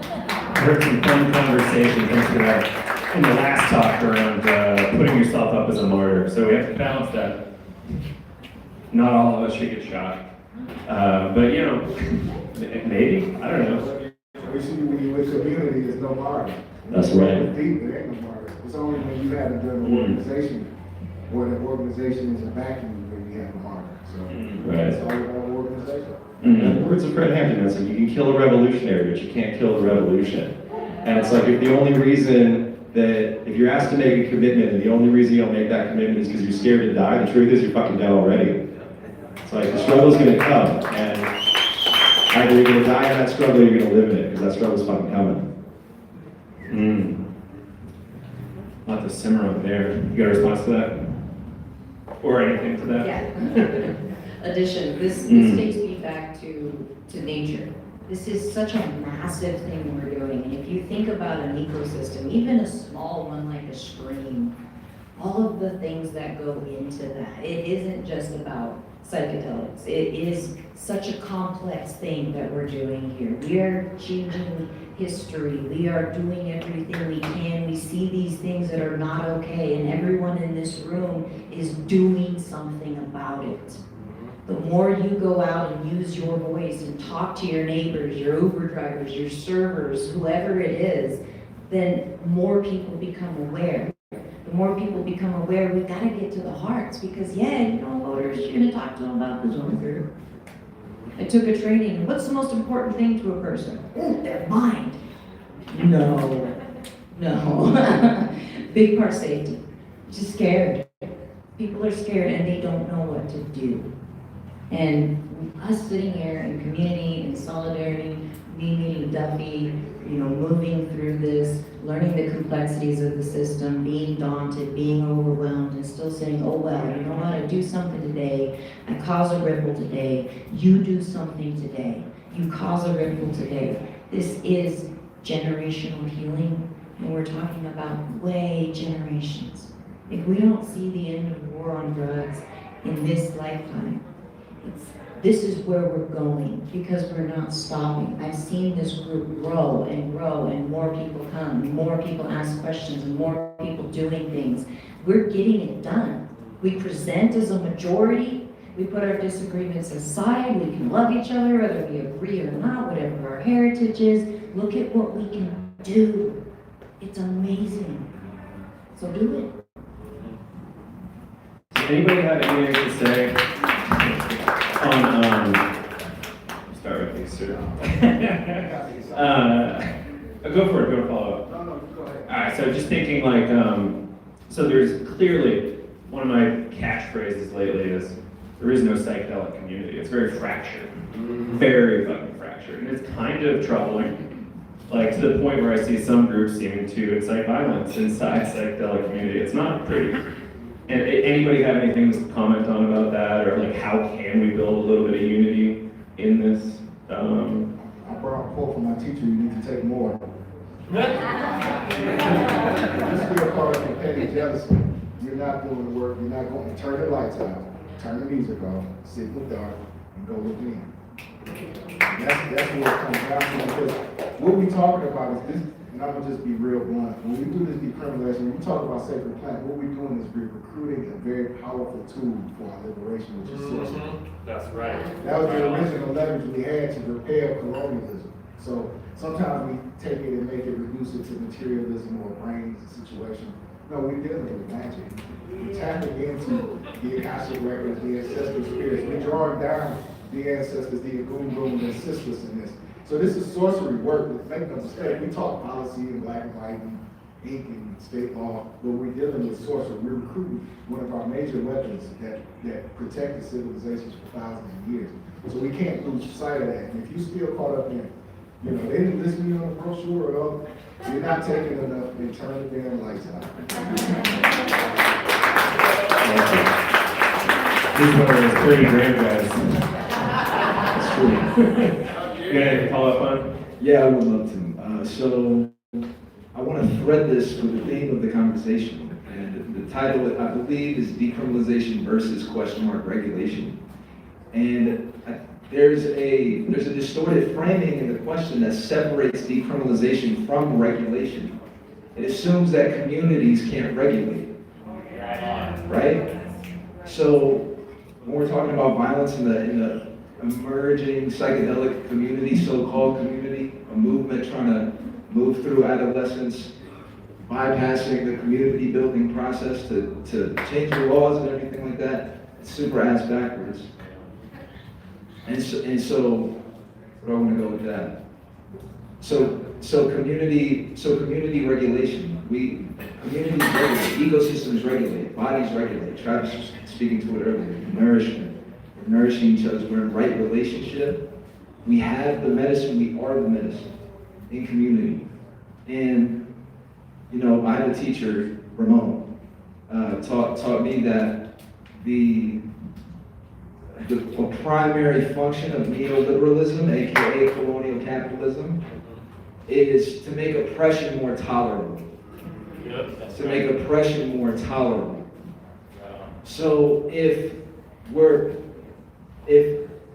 I heard some fun conversation, thanks for that, in the last talk around putting yourself up as a martyr. So we have to balance that. Not all of us should get shot. But you know, maybe, I don't know. We see when you're with community, there's no martyr. That's right. Deep, there ain't no martyr. It's only when you have a driven organization, where the organization is a vacuum, where you have a martyr. So Right. it's all about organization. In the words of Fred Hampton, it's like, you can kill a revolutionary, but you can't kill the revolution. And it's like, if the only reason that, if you're asked to make a commitment, and the only reason you'll make that commitment is because you're scared to die, the truth is you're fucking dead already. It's like, the struggle's gonna come, and either you're gonna die in that struggle, or you're gonna live in it, because that struggle's fucking coming. Not to simmer over there. You got a response to that? Or anything to that? Yeah. Addition, this takes me back to nature. This is such a massive thing we're doing. And if you think about an ecosystem, even a small one like a stream, all of the things that go into that, it isn't just about psychedelics. It is such a complex thing that we're doing here. We are changing history. We are doing everything we can. We see these things that are not okay, and everyone in this room is doing something about it. The more you go out and use your voice and talk to your neighbors, your Uber drivers, your servers, whoever it is, then more people become aware. The more people become aware, we've got to get to the hearts, because voters, you're going to talk to them about this hunger. I took a training. What's the most important thing to a person? Their mind. No. Big part safety. Just scared. People are scared and they don't know what to do. And us sitting here in community, in solidarity, me meeting Duffy, moving through this, learning the complexities of the system, being daunted, being overwhelmed, and still saying, oh well, you know what, I do something today, I cause a ripple today, you do something today, you cause a ripple today. This is generational healing, and we're talking about way generations. If we don't see the end of war on drugs in this lifetime, this is where we're going, because we're not stopping. I've seen this group grow and grow, and more people come, and more people ask questions, and more people doing things. We're getting it done. We present as a majority, we put our disagreements aside, we can love each other, whether we agree or not, whatever our heritage is. Look at what we can do. It's amazing. So do it. Does anybody have anything to say on, start with you, sir. Go for it, go follow up. No, go ahead. All right, so just thinking like, so there's clearly, one of my catchphrases lately is, there is no psychedelic community. It's very fractured, very fucking fractured. And it's kind of troubling, like to the point where I see some groups seeming to incite violence inside psychedelic community. It's not pretty. And anybody have anything to comment on about that, or like how can we build a little bit of unity in this? I brought a quote from my teacher, you need to take more. Just be a part of petty jealousy. You're not doing the work, you're not going to turn the lights out, turn the music off, sit in the dark, and go within. That's what it comes down to, because what we talking about is this, and I'm gonna just be real blunt. When we do this decriminalization, when we talk about sacred plant, what we're doing is we're recruiting a very powerful tool for our liberation, which is sorcery. That's right. That was the original leverage we had to repel colonialism. So sometimes we take it and make it, reduce it to materialism or brains situation. No, we're dealing with magic. We're tapping into the Akashic records, the ancestral spirits. We're drawing down the ancestors, the Agum that assist us in this. So this is sorcery work. Make no mistake, we talk policy and black and white and ink and state law, but we're dealing with sorcery. We're recruiting one of our major weapons that protected civilizations for thousands of years. So we can't lose sight of that. And if you're still caught up in, they didn't list me on the brochure or all, you're not taking enough, then turn the damn lights out. This is one of those 30 grand guys. That's true. You got anything to follow up on? Yeah, I would love to. So I want to thread this with the theme of the conversation. And the title, I believe, is Decriminalization versus regulation. And there's a distorted framing in the question that separates decriminalization from regulation. It assumes that communities can't regulate, right? So when we're talking about violence in the emerging psychedelic community, so-called community, a movement trying to move through adolescence, bypassing the community building process to change the laws and everything like that, it's super ass backwards. And so where do I want to go with that? So community regulation. Communities regulate, ecosystems regulate, bodies regulate. Travis was speaking to it earlier. Nourishment. We're nourishing each other. We're in right relationship. We have the medicine. We are the medicine in community. And I had a teacher, Ramon, taught me that the primary function of neoliberalism, aka colonial capitalism, is to make oppression more tolerable. Yep, to make oppression more tolerable. So if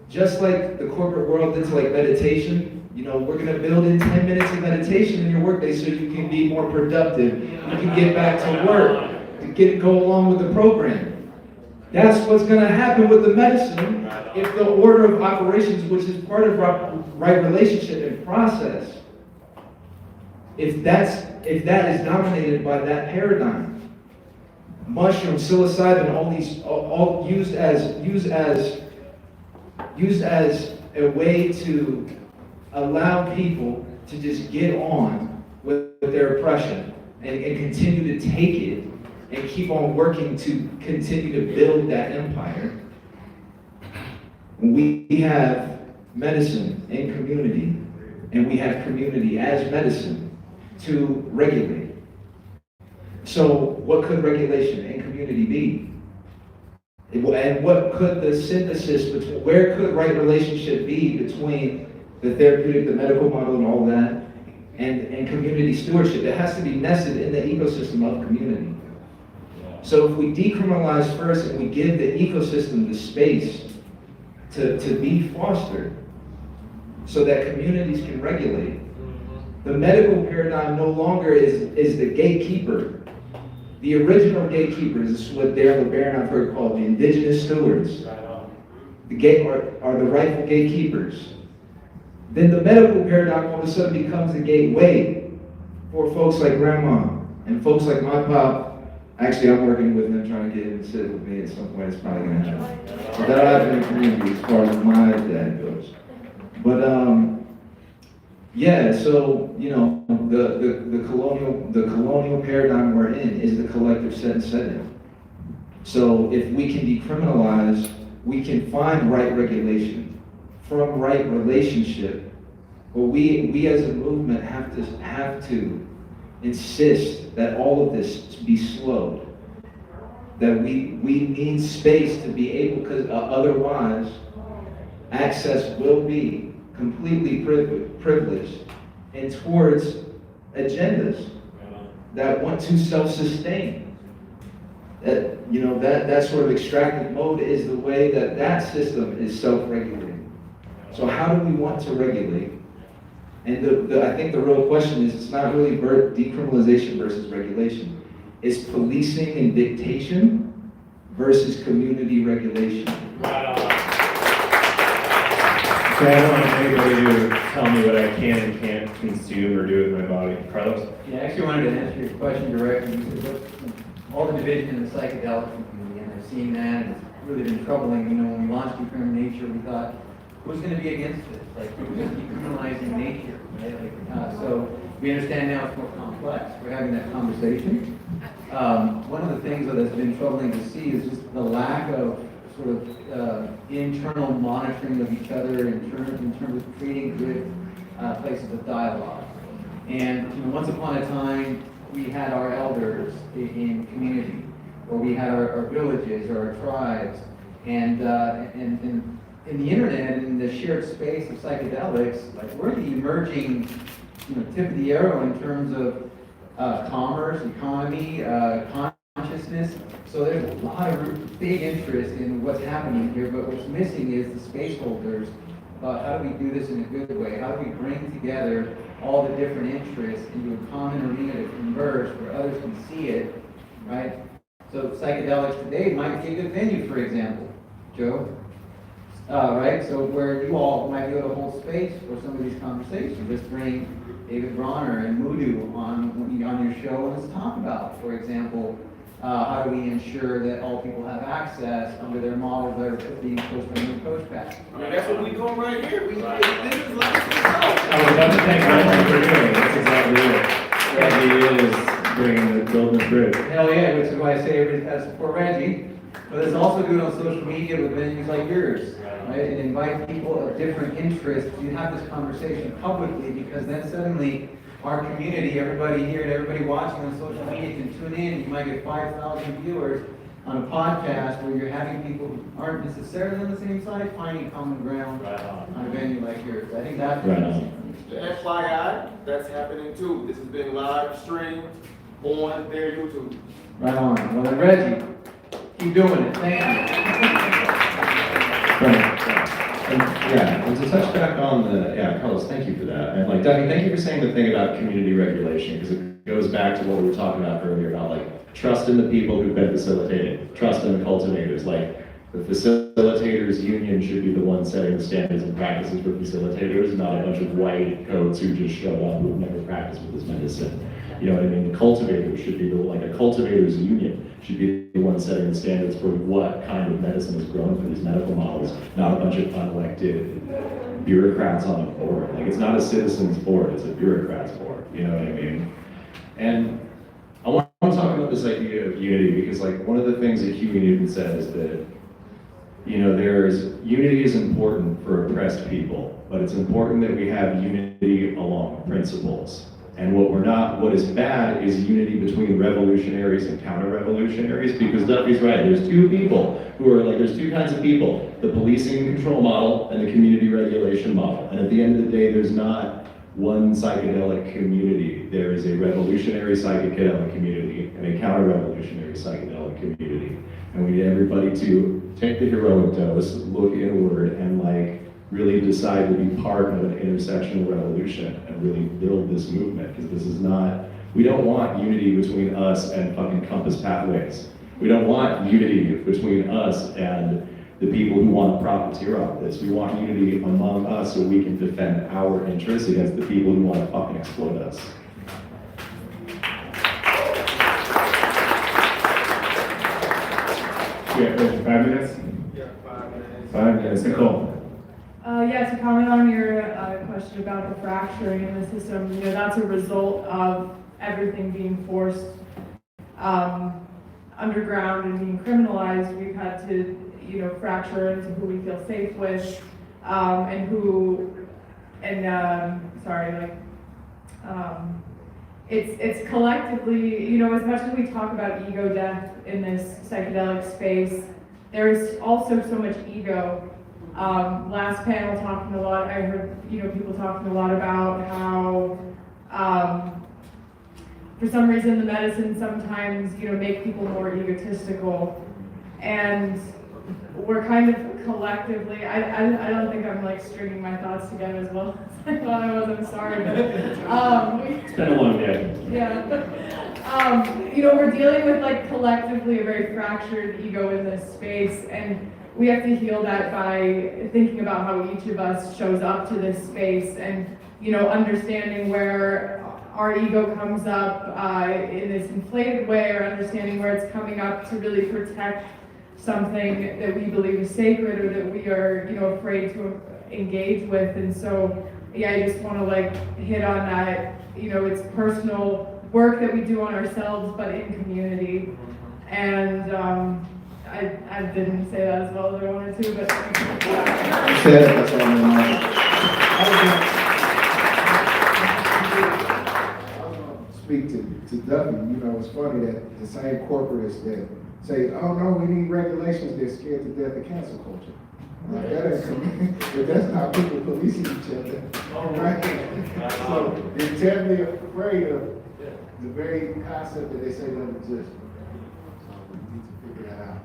just like the corporate world did to like meditation, we're gonna build in 10 minutes of meditation in your workday so you can be more productive, you can get back to work, to go along with the program. That's what's gonna happen with the medicine if the order of operations, which is part of right relationship and process, if that is dominated by that paradigm, mushroom, psilocybin, all used as a way to allow people to just get on with their oppression and continue to take it and keep on working to continue to build that empire. We have medicine and community, and we have community as medicine to regulate. So what could regulation and community be? And what could the synthesis between, where could right relationship be between the therapeutic, the medical model and all that, and community stewardship? It has to be nested in the ecosystem of community. So if we decriminalize first and we give the ecosystem the space to be fostered so that communities can regulate. The medical paradigm no longer is the gatekeeper. The original gatekeepers is what Darrell LeBaron I've heard called the indigenous stewards. The gate are the rightful gatekeepers. Then the medical paradigm all of a sudden becomes the gateway for folks like grandma and folks like my pop. Actually, I'm working with them, trying to get him to sit with me at some point. It's probably gonna happen. But that'll happen in the community as far as my dad goes. But yeah, so you know, the colonial paradigm we're in is the collective set and setting. So if we can decriminalize, we can find right regulation from right relationship. But we as a movement have to insist that all of this be slowed. That we need space to be able, because otherwise access will be completely privileged and towards agendas that want to self-sustain. That, you know, that sort of extractive mode is the way that system is self-regulating. So how do we want to regulate? And I think the real question is, it's not really decriminalization versus regulation. It's policing and dictation versus community regulation. So I don't want anybody to tell me what I can and can't consume or do with my body. Carlos? Yeah, I actually wanted to answer your question directly. Because all the division in the psychedelic community, and they're seeing that, and it's really been troubling. You know, when we launched Decriminalization, we thought, who's going to be against this? Like, who's decriminalizing nature, right? Like, so we understand now it's more complex. We're having that conversation. One of the things that has been troubling to see is just the lack of sort of internal monitoring of each other in terms of creating good places of dialogue. And you know, once upon a time, we had our elders in community, or we had our villages or our tribes, and in the internet, in the shared space of psychedelics, like we're the emerging, you know, tip of the arrow in terms of commerce, economy, consciousness. So there's a lot of big interest in what's happening here, but what's missing is the space holders about how do we do this in a good way? How do we bring together all the different interests into a common arena to converge where others can see it, right? So psychedelics today might be a good venue, for example, Joe. Right, so where you all might be able to hold space for some of these conversations. Let's bring David Bronner and Mudu on your show, and let's talk about, for example, how do we ensure that all people have access under their models that are being pushed from the coach back. I mean, that's what we doing right here. This is like, I was about to thank Ryan for doing. That's exactly it. Reggie is bringing the building the bridge. Hell yeah, which is why I say everybody has to support Reggie. But let's also do it on social media with venues like yours, right? And invite people of different interests to have this conversation publicly, because then suddenly our community, everybody here and everybody watching on social media can tune in. You might get 5,000 viewers on a podcast where you're having people who aren't necessarily on the same side finding common ground on a venue like yours. I think that's the FYI, that's happening too. This has been live streamed on their YouTube. Right on. Well then, Reggie, keep doing it. Thank you. And to touch back on Carlos, thank you for that. And like, Duffy, thank you for saying the thing about community regulation, because it goes back to what we were talking about earlier about like trust in the people who've been facilitating, trust in the cultivators. Like the facilitators union should be the one setting the standards and practices for facilitators, not a bunch of white coats who just show up who've never practiced with this medicine. You know what I mean? The cultivators should be a cultivators union should be the one setting the standards for what kind of medicine is grown for these medical models, not a bunch of unelected bureaucrats on a board. Like, it's not a citizens board, it's a bureaucrats board, you know what I mean? And I want to talk about this idea of unity, because like one of the things that Huey Newton said is that, you know, unity is important for oppressed people, but it's important that we have unity along principles. And what is bad is unity between revolutionaries and counter-revolutionaries, because Duffy's right, there's two kinds of people, the policing and control model and the community regulation model. And at the end of the day, there's not one psychedelic community. There is a revolutionary psychedelic community and a counter-revolutionary psychedelic community. And we need everybody to take the heroic dose, look inward, and like really decide to be part of an intersectional revolution and really build this movement, because this is not, we don't want unity between us and fucking Compass Pathways. We don't want unity between us and the people who want to profiteer off this. We want unity among us so we can defend our interests against the people who want to fucking exploit us. Yeah, 5 minutes? Yeah, 5 minutes. 5 minutes, Nicole. Yeah, to comment on your question about the fracturing in the system, you know, that's a result of everything being forced underground and being criminalized. We've had to, you know, fracture into who we feel safe with, it's collectively, you know, as much as we talk about ego death in this psychedelic space, there's also so much ego. Last panel talking a lot, I heard, you know, people talking a lot about how, for some reason the medicine sometimes, you know, make people more egotistical. And we're kind of collectively, I don't think I'm like stringing my thoughts together as well as I thought I was, I'm sorry. But, It's been a long day. yeah. You know, we're dealing with like collectively a very fractured ego in this space, and we have to heal that by thinking about how each of us shows up to this space and, you know, understanding where our ego comes up in this inflated way, or understanding where it's coming up to really protect something that we believe is sacred or that we are, you know, afraid to engage with. And so, yeah, I just want to like hit on that, you know, it's personal work that we do on ourselves, but in community. And I didn't say that as well as I wanted to, but. That's all I'm speak to Duffy. You know, it's funny that the same corporates that say, oh no, we need regulations, they're scared to death of cancel culture. Like, that ain't but that's how people policing each other. Right? So they're terribly afraid of the very concept that they say doesn't exist. So we need to figure that out.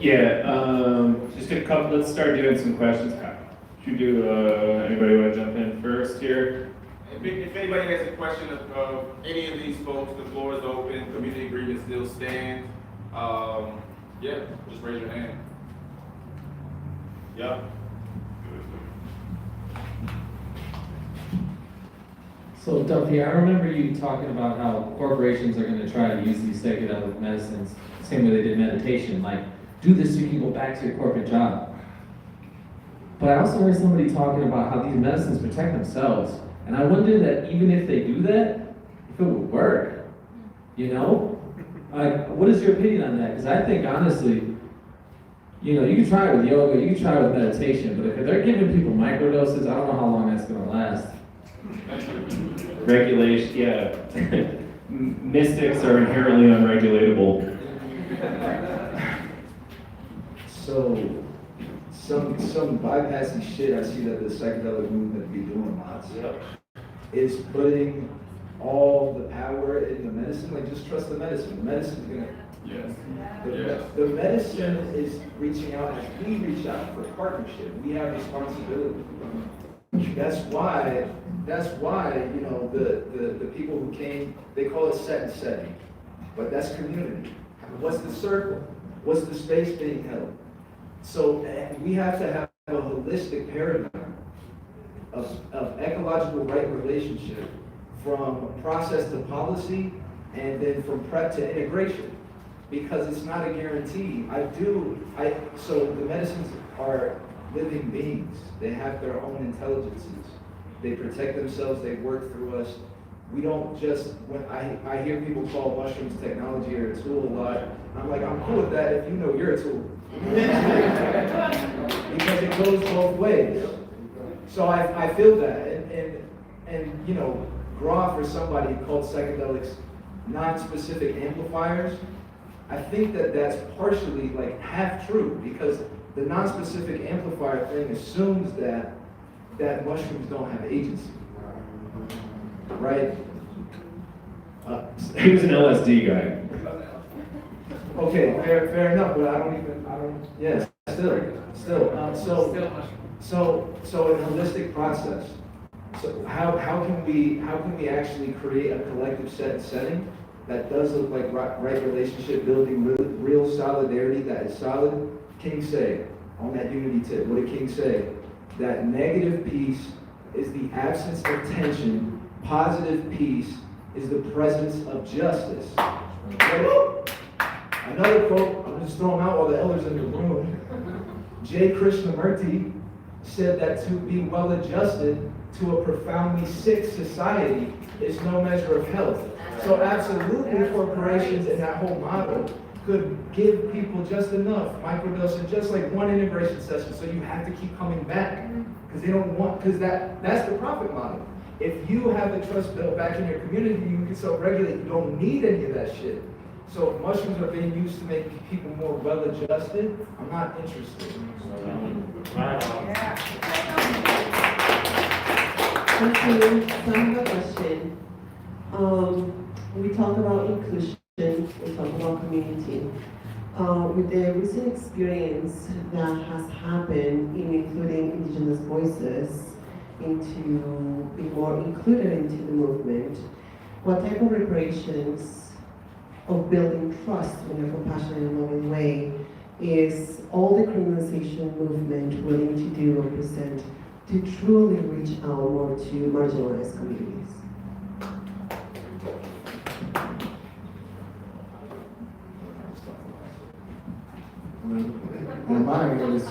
Yeah, just a couple, let's start doing some questions. Should you do, anybody want to jump in first here? If anybody has a question of any of these folks, the floor is open, community agreement still stands. Yeah, just raise your hand. Yep. So Duffy, I remember you talking about how corporations are going to try to use these psychedelic medicines the same way they did meditation, like do this so you can go back to your corporate job. But I also heard somebody talking about how these medicines protect themselves. And I wonder that even if they do that, if it would work, you know? Like, what is your opinion on that? Because I think, honestly, you know, you can try it with yoga, you can try it with meditation, but if they're giving people microdoses, I don't know how long that's going to last. Regulation, yeah. Mystics are inherently unregulatable. So, some bypassing shit I see that the psychedelic movement be doing lots is putting all the power in the medicine. Like, just trust the medicine. The medicine's gonna. Yes. The medicine is reaching out as we reach out for partnership. We have responsibility. That's why you know the people who came, they call it set and setting, but that's community. What's the circle? What's the space being held? So we have to have a holistic paradigm of ecological right relationship, from process to policy, and then from prep to integration, because it's not a guarantee. So the medicines are living beings. They have their own intelligences. They protect themselves, they work through us. We don't just, when I hear people call mushrooms technology or a tool a lot, I'm like, I'm cool with that if you know you're a tool. Because it goes both ways. So I feel that, and you know, Groff or somebody called psychedelics non-specific amplifiers. I think that that's partially like half true, because the non-specific amplifier thing assumes that mushrooms don't have agency, right? He was an LSD guy. Okay, fair enough, but I don't, yes, still, so a holistic process. So how can we actually create a collective setting that does look like right relationship building, real solidarity that is solid? King say, on that unity tip, what did King say? That negative peace is the absence of tension, positive peace is the presence of justice. Another quote, I'm just throwing out all the elders in the room. J. Krishnamurti said that to be well adjusted to a profoundly sick society is no measure of health. So absolutely corporations and that whole model could give people just enough microdosing, just like one integration session. So you have to keep coming back because they don't want, because that's the profit model. If you have the trust built back in your community, you can self-regulate. You don't need any of that shit. So if mushrooms are being used to make people more well-adjusted, I'm not interested. Okay, so I have a question. We talk about inclusion, we talk about community. With the recent experience that has happened in including indigenous voices into be more included into the movement, what type of reparations of building trust in a compassionate and loving way is all the criminalization movement willing to do or present to truly reach out more to marginalized communities? In mind is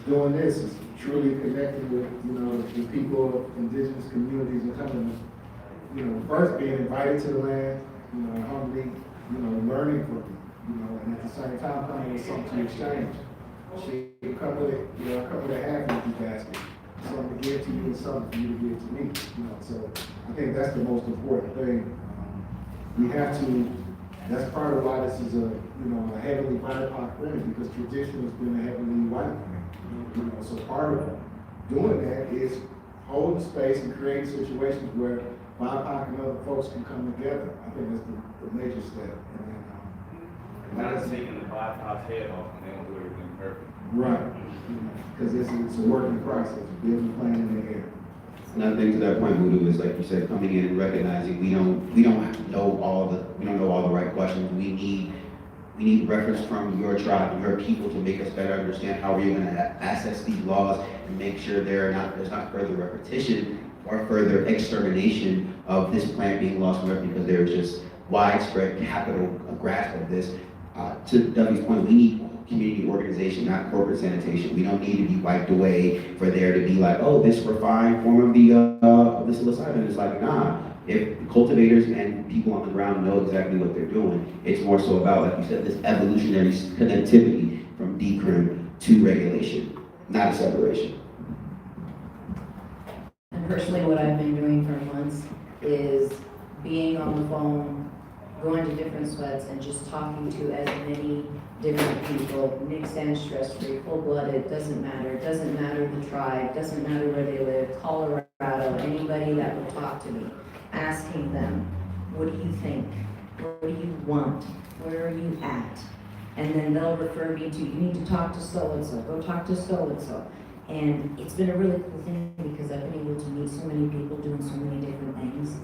doing this, is truly connecting with, the people of indigenous communities and coming, first being invited to the land, humbly, learning from it, and at the same time coming with something to exchange. She come with it, I come with a half-empty basket, something to give to you and something for you to give to me, so I think that's the most important thing. We have to, that's part of why this is a heavily BIPOC thing, because tradition has been a heavily white thing. So part of doing that is holding space and creating situations where BIPOC and other folks can come together. I think that's the major step. Not taking the BIPOC's head off and they don't do everything perfect. Right. Because it's a working process, building plan in the air. Another thing to that point, Voodoo, is like you said, coming in and recognizing we don't know all the right questions. We need reference from your tribe and your people to make us better understand how we're going to access these laws and make sure there's not further repetition or further extermination of this plant being lost forever, because there's just widespread capital grasp of this. To Duffy's point, we need community organization, not corporate sanitation. We don't need to be wiped away for there to be like, oh, this refined form of the psilocybin. It's like, nah. If cultivators and people on the ground know exactly what they're doing, it's more so about, like you said, this evolutionary connectivity from decrim to regulation, not a separation. And personally, what I've been doing for months is being on the phone, going to different sweats, and just talking to as many different people, mixed and stress-free, full-blooded, doesn't matter the tribe, doesn't matter where they live, Colorado, anybody that would talk to me, asking them, what do you think? What do you want? Where are you at? And then they'll refer me to, you need to talk to so-and-so, go talk to so-and-so. And it's been a really cool thing because I've been able to meet so many people doing so many different things.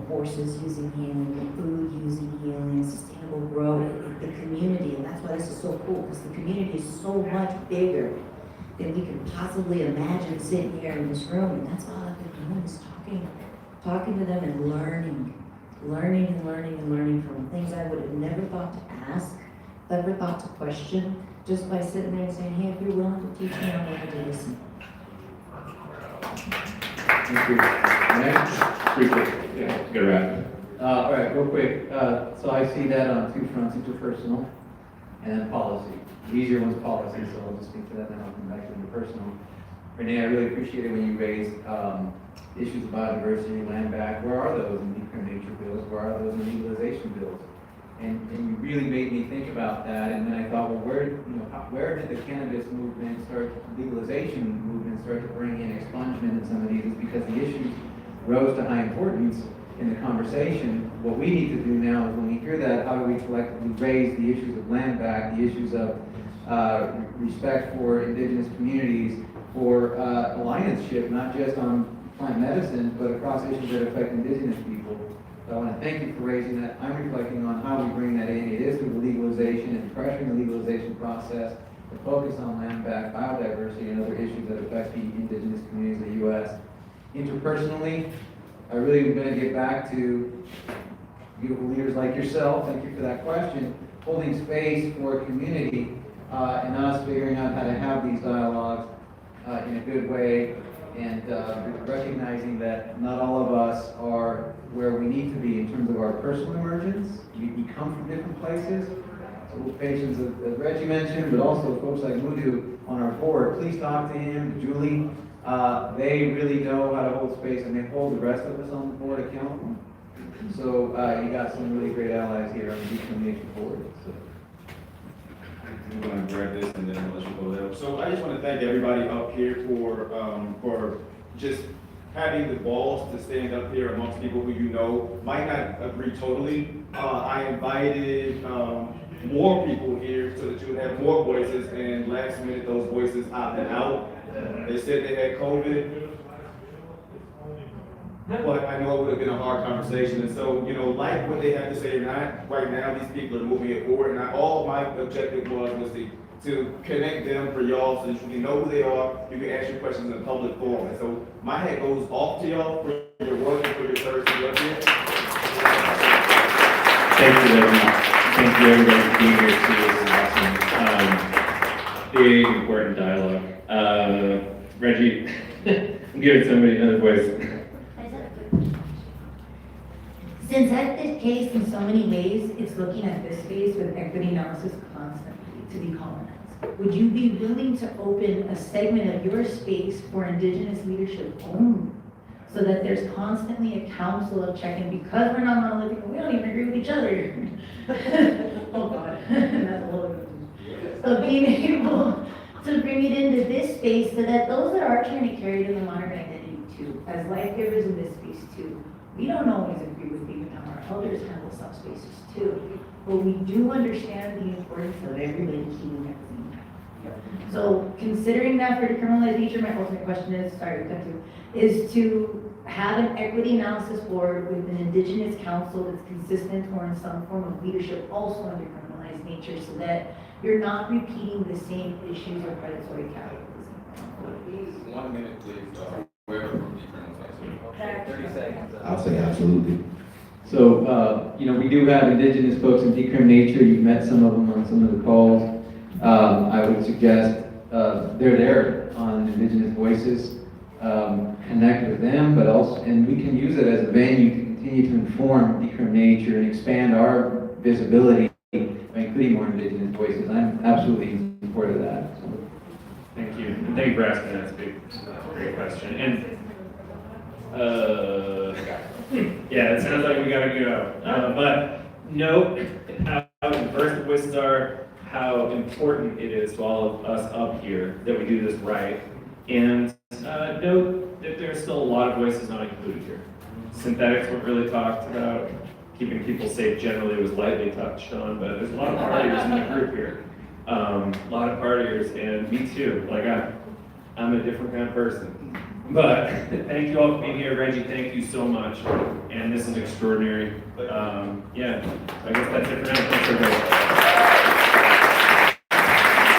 Horses using healing, food using healing, sustainable growth, the community, and that's why this is so cool, because the community is so much bigger than we can possibly imagine sitting here in this room, and that's all I've been doing is talking to them and learning from them. Things I would have never thought to ask, never thought to question, just by sitting there and saying, hey, if you're willing to teach me, I'm willing to listen. Thank you. Next. Appreciate it. Yeah, good wrap. All right, real quick. So I see that on two fronts, interpersonal and then policy. The easier one's policy, so I'll just speak to that and then I'll come back to interpersonal. Renee, I really appreciated when you raised issues of biodiversity, land back. Where are those in decriminalization bills? Where are those in legalization bills? And you really made me think about that. And then I thought, well, where did the cannabis movement legalization movement start to bring in expungement in some of these? It's because the issues rose to high importance in the conversation, what we need to do now is when we hear that, how do we collectively raise the issues of land back, the issues of respect for indigenous communities, for allianceship, not just on plant medicine, but across issues that affect indigenous people. So I want to thank you for raising that. I'm reflecting on how we bring that in. It is through the legalization and pressuring the legalization process to focus on land back, biodiversity, and other issues that affect the indigenous communities of the U.S. Interpersonally, I really am going to get back to beautiful leaders like yourself. Thank you for that question. Holding space for community and us figuring out how to have these dialogues in a good way, and recognizing that not all of us are where we need to be in terms of our personal emergence. We come from different places. So patients, as Reggie mentioned, but also folks like Mudu on our board, please talk to him, to Julie. They really know how to hold space, and they hold the rest of us on the board accountable. So you got some really great allies here on the Decriminalization board. So. I'm going to grab this and then I'll let you go there. So I just want to thank everybody up here for just having the balls to stand up here amongst people who you know might not agree totally. I invited more people here so that you would have more voices, and last minute those voices opted out. They said they had COVID. But I know it would have been a hard conversation, and so, you know, like what they have to say or not, right now, these people are moving it forward, and all my objective was to connect them for y'all, so that you can know who they are, you can ask your questions in a public forum. And so my hat goes off to y'all for your work and for your service up here. Thank you, everyone. Thank you, everybody, for being here too. This is awesome. Big, important dialogue. Reggie, I'm giving somebody another voice. Since at this case, in so many ways, it's looking at this space with equity analysis constantly to decolonize. Would you be willing to open a segment of your space for indigenous leadership only, so that there's constantly a council of checking, because we're not monolithic, and we don't even agree with each other. Oh God, that's a little bit. So being able to bring it into this space so that those that are trying to carry it in the modern identity too, as life givers in this space too, we don't always agree with even how our elders handle subspaces too, but we do understand the importance of everybody keeping everything. So considering that for decriminalization, my ultimate question is to have an equity analysis board with an indigenous council that's consistent or in some form of leadership also on decriminalized nature, so that you're not repeating the same issues of predatory capitalism. 1 minute, please. Where from decriminalization? 30 seconds. I'll say absolutely. So, you know, we do have indigenous folks in Decriminature. You've met some of them on some of the calls. I would suggest they're there on Indigenous Voices. Connect with them, but also, and we can use it as a venue to continue to inform Decriminature and expand our visibility by including more Indigenous voices. I'm absolutely in support of that. So. Thank you. And thank you for asking that. It's a great question. And yeah, it sounds like we gotta go. But note how diverse the voices are, how important it is to all of us up here that we do this right. And note that there's still a lot of voices not included here. Synthetics weren't really talked about. Keeping people safe generally was lightly touched on, but there's a lot of partiers in the group here. A lot of partiers, and me too. Like I'm a different kind of person. But thank you all for being here. Reggie, thank you so much. And this is extraordinary. Yeah, I guess that's it for now. Thanks, everybody.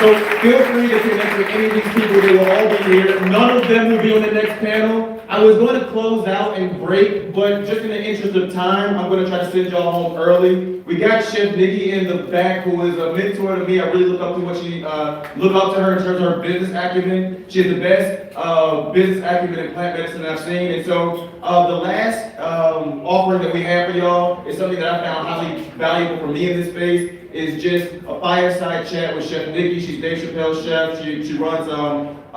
So feel free to connect with any of these people. They will all be here. None of them will be on the next panel. I was going to close out and break, but just in the interest of time, I'm going to try to send y'all home early. We got Chef Nikki in the back, who is a mentor to me. I really look up to what she look up to her in terms of her business acumen. She has the best business acumen in plant medicine I've seen. And so the last offering that we have for y'all is something that I found highly valuable for me in this space. Is just a fireside chat with Chef Nikki. She's Dave Chappelle's chef. She runs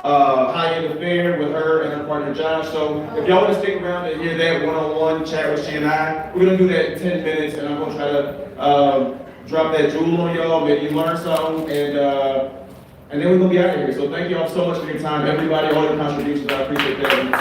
High End Affair with her and her partner Josh. So if y'all want to stick around and hear that one-on-one chat with she and I, we're gonna do that in 10 minutes, and I'm gonna try to drop that jewel on y'all, maybe you learn something, and then we're gonna be out of here. So thank y'all so much for your time, everybody, all your contributions. I appreciate that.